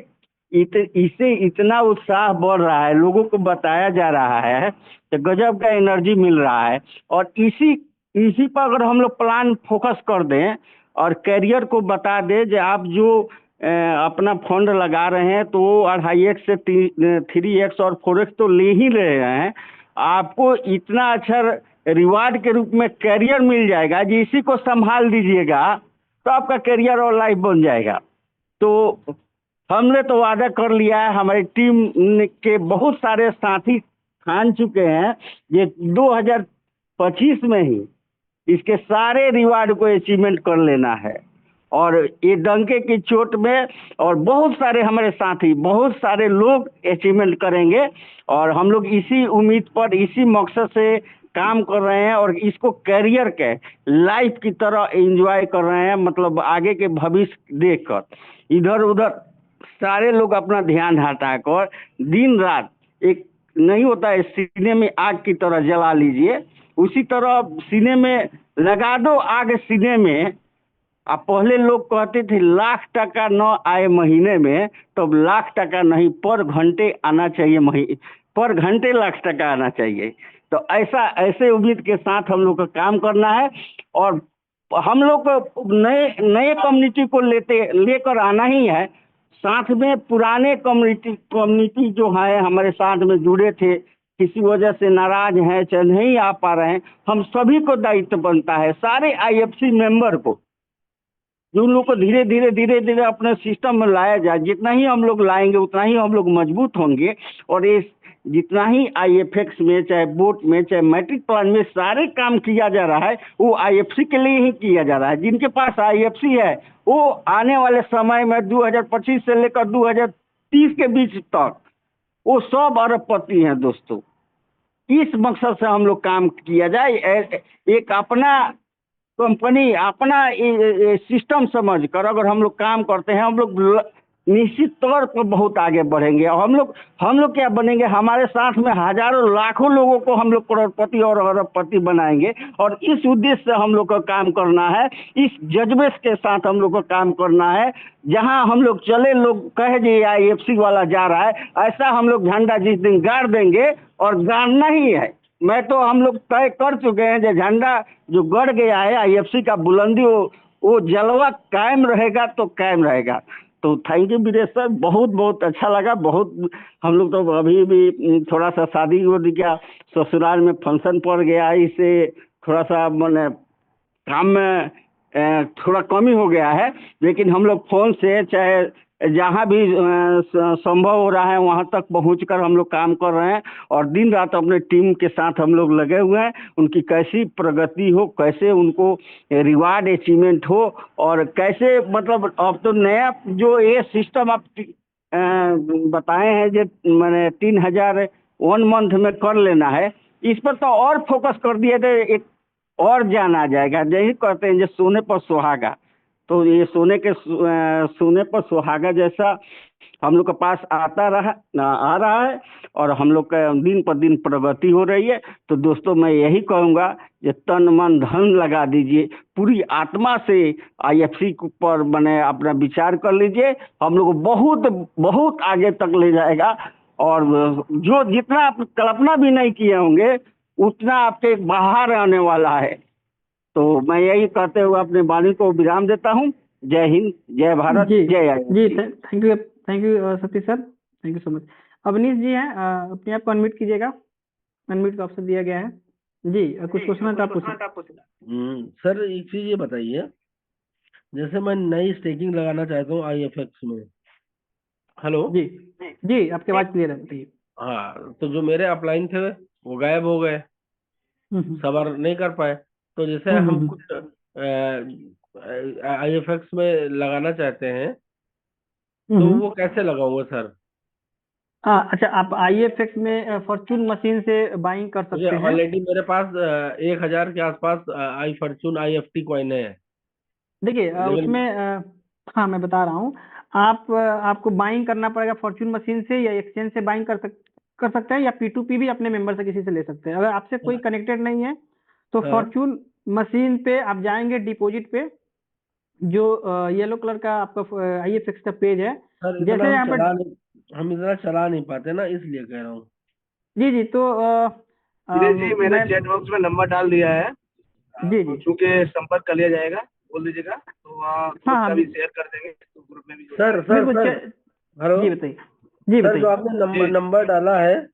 [SPEAKER 7] इतना उत्साह बढ़ रहा है, लोगों को बताया जा रहा है, तो गजब का एनर्जी मिल रहा है। और इसी पर अगर हम लोग प्लान फोकस कर दें और कैरियर को बता दें कि आप जो अपना फंड लगा रहे हैं तो 2.5x से 3x और 4x तो ले ही रहे हैं, आपको इतना अच्छा रिवार्ड के रूप में कैरियर मिल जाएगा जी। इसी को संभाल दीजिएगा तो आपका कैरियर और लाइफ बन जाएगा। तो हमने तो वादा कर लिया है, हमारी टीम के बहुत सारे साथी ठान चुके हैं, ये 2025 में ही इसके सारे रिवार्ड को अचीवमेंट कर लेना है। और ये डंके की चोट में और बहुत सारे हमारे साथी, बहुत सारे लोग अचीवमेंट करेंगे, और हम लोग इसी उम्मीद पर, इसी मकसद से काम कर रहे हैं, और इसको कैरियर के लाइफ की तरह एंजॉय कर रहे हैं, मतलब आगे के भविष्य देखकर। इधर उधर सारे लोग अपना ध्यान हटा कर दिन रात, एक नहीं होता है सीने में आग की तरह जला लीजिए, उसी तरह सीने में लगा दो आग सीने में। अब पहले लोग कहते थे लाख टका न आए महीने में, तो लाख टका नहीं, पर घंटे आना चाहिए, पर घंटे लाख टका आना चाहिए। तो ऐसे उम्मीद के साथ हम लोग का काम करना है, और हम लोग को नए कम्युनिटी को लेकर आना ही है। साथ में पुराने कम्युनिटी जो है हमारे साथ में जुड़े थे, किसी वजह से नाराज हैं चाहे नहीं आ पा रहे हैं, हम सभी को दायित्व बनता है, सारे आईएफसी मेंबर को, जो लोग को धीरे धीरे अपने सिस्टम में लाया जाए। जितना ही हम लोग लाएंगे उतना ही हम लोग मजबूत होंगे। और ये जितना ही आईएफएक्स में, चाहे बोट में, चाहे मैट्रिक प्लान में सारे काम किया जा रहा है, वो आईएफसी के लिए ही किया जा रहा है। जिनके पास आईएफसी है वो आने वाले समय में 2025 से लेकर 2030 के बीच तक वो सब अरबपति हैं दोस्तों। इस मकसद से हम लोग काम किया जाए। एक अपना कंपनी, अपना सिस्टम समझ कर अगर हम लोग काम करते हैं, हम लोग निश्चित तौर पर बहुत आगे बढ़ेंगे। और हम लोग क्या बनेंगे, हमारे साथ में हजारों लाखों लोगों को हम लोग करोड़पति और अरबपति बनाएंगे। और इस उद्देश्य से हम लोग को काम करना है, इस जज्बे के साथ हम लोग को काम करना है। जहां हम लोग चले, लोग कहे जी आईएफसी वाला जा रहा है, ऐसा हम लोग झंडा जिस दिन गाड़ देंगे, और गाड़ना ही है। मैं तो हम लोग तय कर चुके हैं जो झंडा जो गड़ गया है आईएफसी का बुलंदी, वो जलवा कायम रहेगा तो कायम रहेगा। तो थैंक यू वीरेश सर, बहुत बहुत अच्छा लगा। बहुत हम लोग तो अभी भी थोड़ा सा शादी वादी का ससुराल में फंक्शन पड़ गया, इससे थोड़ा सा मैंने काम में थोड़ा कमी हो गया है। लेकिन हम लोग फोन से चाहे जहाँ भी संभव हो रहा है वहाँ तक पहुँचकर हम लोग काम कर रहे हैं। और दिन रात अपने टीम के साथ हम लोग लगे हुए हैं, उनकी कैसी प्रगति हो, कैसे उनको रिवार्ड अचीवमेंट हो, और कैसे मतलब अब तो नया जो ये सिस्टम आप बताए हैं जो मैंने 3000 1 मंथ में कर लेना है, इस पर तो और फोकस कर दिए थे, एक और जाना जाएगा। यही कहते हैं जो सोने पर सुहागा, तो ये सोने पर सुहागा जैसा हम लोग के पास आ रहा है, और हम लोग का दिन पर दिन प्रगति हो रही है। तो दोस्तों मैं यही कहूँगा कि तन मन धन लगा दीजिए, पूरी आत्मा से आईएफसी पर बने अपना विचार कर लीजिए। हम लोग बहुत बहुत आगे तक ले जाएगा। और जो जितना आप कल्पना भी नहीं किए होंगे उतना आपके बाहर आने वाला है। तो मैं यही कहते हुए अपने वाणी को विराम देता हूँ। जय हिंद, जय भारत, जय
[SPEAKER 1] जी। Thank you Satish sir, thank you so much. Avneesh ji हैं, अपने आप को अनम्यूट कीजिएगा, अनम्यूट का ऑप्शन दिया गया है जी। कुछ क्वेश्चन है तो आप पूछिए।
[SPEAKER 8] सर एक चीज ये बताइए, जैसे मैं नई स्टेकिंग लगाना चाहता हूँ आईएफएक्स में। हेलो
[SPEAKER 1] जी जी, आपकी आवाज क्लियर है, बताइए।
[SPEAKER 8] हाँ, तो जो मेरे अपलाइन थे वो गायब हो गए, सवार नहीं कर पाए। तो जैसे हम कुछ आईएफएक्स में लगाना चाहते हैं तो वो कैसे लगाऊंगा सर?
[SPEAKER 1] अच्छा, आप आईएफएक्स में फॉर्चून मशीन से बाइंग कर सकते हैं।
[SPEAKER 8] ऑलरेडी मेरे पास 1000 के आसपास आई फॉर्चून IFT कॉइन है।
[SPEAKER 1] देखिए उसमें हाँ मैं बता रहा हूँ, आपको बाइंग करना पड़ेगा फॉर्चून मशीन से, या एक्सचेंज से बाइंग कर सकते हैं, या P2P भी अपने मेंबर से किसी से ले सकते हैं। अगर आपसे कोई कनेक्टेड नहीं है तो फॉर्चून मशीन पे आप जाएंगे, डिपॉजिट पे जो येलो कलर का आपका आईएफएक्स का पेज है,
[SPEAKER 8] सर
[SPEAKER 1] जैसे यहाँ पर
[SPEAKER 8] हम इतना चला नहीं पाते ना, इसलिए कह रहा हूँ।
[SPEAKER 1] जी तो
[SPEAKER 2] जी मैंने चैट बॉक्स में नंबर डाल दिया है,
[SPEAKER 1] जी
[SPEAKER 2] चूंकि संपर्क कर लिया जाएगा, बोल दीजिएगा तो
[SPEAKER 1] हाँ
[SPEAKER 2] भी शेयर कर देंगे तो ग्रुप में भी।
[SPEAKER 8] सर हेलो
[SPEAKER 1] जी बताइए। जी
[SPEAKER 8] सर, जो आपने नंबर डाला है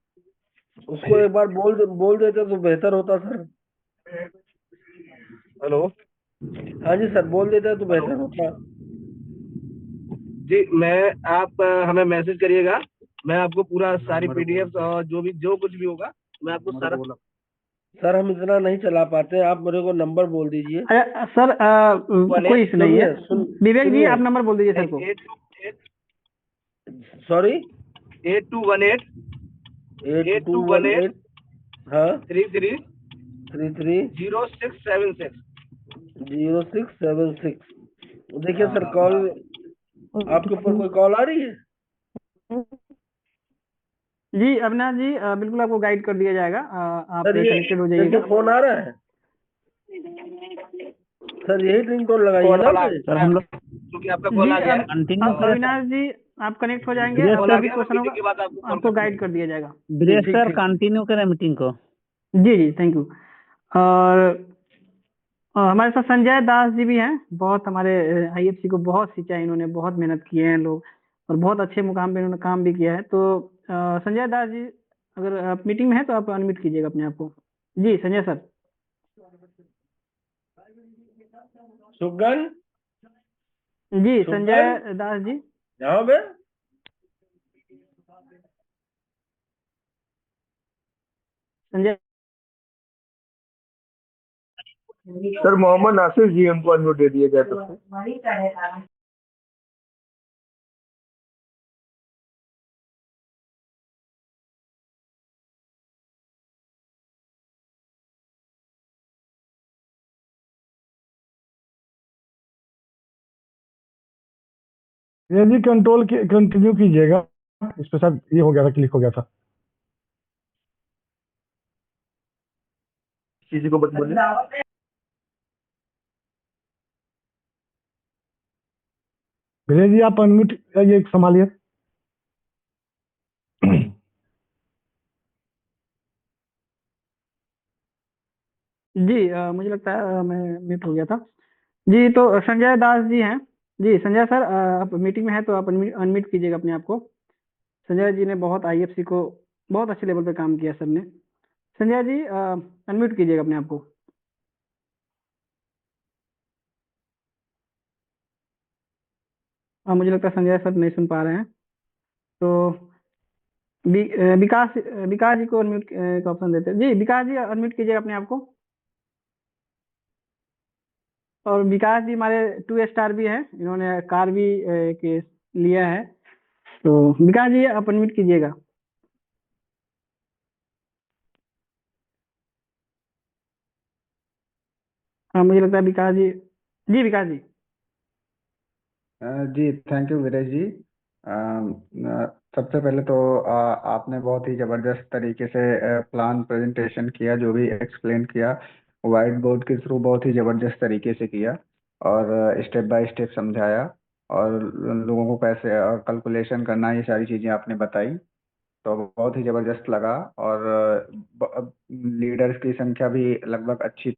[SPEAKER 8] उसको एक बार बोल देते तो बेहतर होता सर।
[SPEAKER 2] हेलो,
[SPEAKER 8] हाँ जी सर, बोल देते तो बेहतर होता।
[SPEAKER 2] जी आप हमें मैसेज करिएगा, मैं आपको पूरा सारी PDF और जो कुछ भी होगा मैं आपको सारा।
[SPEAKER 8] सर हम इतना नहीं चला पाते, आप मेरे को नंबर बोल दीजिए।
[SPEAKER 1] सर कोई इशू नहीं है, विवेक जी आप नंबर बोल दीजिए सर को।
[SPEAKER 8] सॉरी
[SPEAKER 2] 8218
[SPEAKER 8] हाँ
[SPEAKER 2] 33
[SPEAKER 8] 0676।
[SPEAKER 2] 0676।
[SPEAKER 8] देखिए सर, कॉल आपके ऊपर कोई कॉल आ रही है?
[SPEAKER 1] जी अविनाश जी, बिल्कुल आपको गाइड कर दिया जाएगा, आप
[SPEAKER 8] सर
[SPEAKER 1] कनेक्टेड हो जाइएगा।
[SPEAKER 8] फोन आ रहा है सर, यही रिंगटोन लगाइए ना सर। हम लोग
[SPEAKER 2] क्योंकि आपका कॉल आ गया है।
[SPEAKER 1] अविनाश जी आप कनेक्ट हो जाएंगे, सभी क्वेश्चन होगा आपको गाइड कर दिया जाएगा।
[SPEAKER 3] सर कंटिन्यू करें मीटिंग को।
[SPEAKER 1] जी थैंक यू। और हमारे साथ संजय दास जी भी हैं, बहुत हमारे आईएफसी को बहुत सींचा है इन्होंने, बहुत मेहनत किए हैं लोग, और बहुत अच्छे मुकाम पे इन्होंने काम भी किया है। तो संजय दास जी अगर आप मीटिंग में हैं तो आप अनम्यूट कीजिएगा अपने आप को। जी संजय सर।
[SPEAKER 8] सुगन
[SPEAKER 1] जी
[SPEAKER 8] सुगन?
[SPEAKER 1] संजय दास जी।
[SPEAKER 8] यहाँ पे
[SPEAKER 1] संजय
[SPEAKER 5] सर मोहम्मद नासिर जी हमको अनम्यूट दे दिए गए तो।
[SPEAKER 9] ये जी कंट्रोल कंटिन्यू कीजिएगा, इस पे शायद ये हो गया था, क्लिक हो गया था।
[SPEAKER 5] किसी को बस बोलिए।
[SPEAKER 9] विजय जी आप अनम्यूट ये संभालिए।
[SPEAKER 1] जी मुझे लगता है मैं म्यूट हो गया था। जी तो संजय दास जी हैं। जी संजय सर आप मीटिंग में हैं तो आप अनम्यूट कीजिएगा अपने आप को। संजय जी ने बहुत आईएफसी को बहुत अच्छे लेवल पे काम किया सर ने। संजय जी अनम्यूट कीजिएगा अपने आप को। मुझे लगता है संजय सर नहीं सुन पा रहे हैं। तो विकास विकास जी को अनम्यूट का ऑप्शन देते हैं। जी विकास जी अनम्यूट कीजिएगा अपने आप को। और विकास जी हमारे 2 स्टार भी हैं, इन्होंने कार भी के लिया है। तो विकास जी आप अनम्यूट कीजिएगा। हाँ मुझे लगता है विकास जी विकास जी।
[SPEAKER 10] जी थैंक यू वीरेश जी। सबसे पहले तो आपने बहुत ही ज़बरदस्त तरीके से प्लान प्रेजेंटेशन किया, जो भी एक्सप्लेन किया वाइट बोर्ड के थ्रू बहुत ही ज़बरदस्त तरीके से किया और स्टेप बाय स्टेप समझाया और लोगों को कैसे और कैलकुलेशन करना, ये सारी चीज़ें आपने बताई तो बहुत ही ज़बरदस्त लगा। और लीडर्स की संख्या भी लगभग अच्छी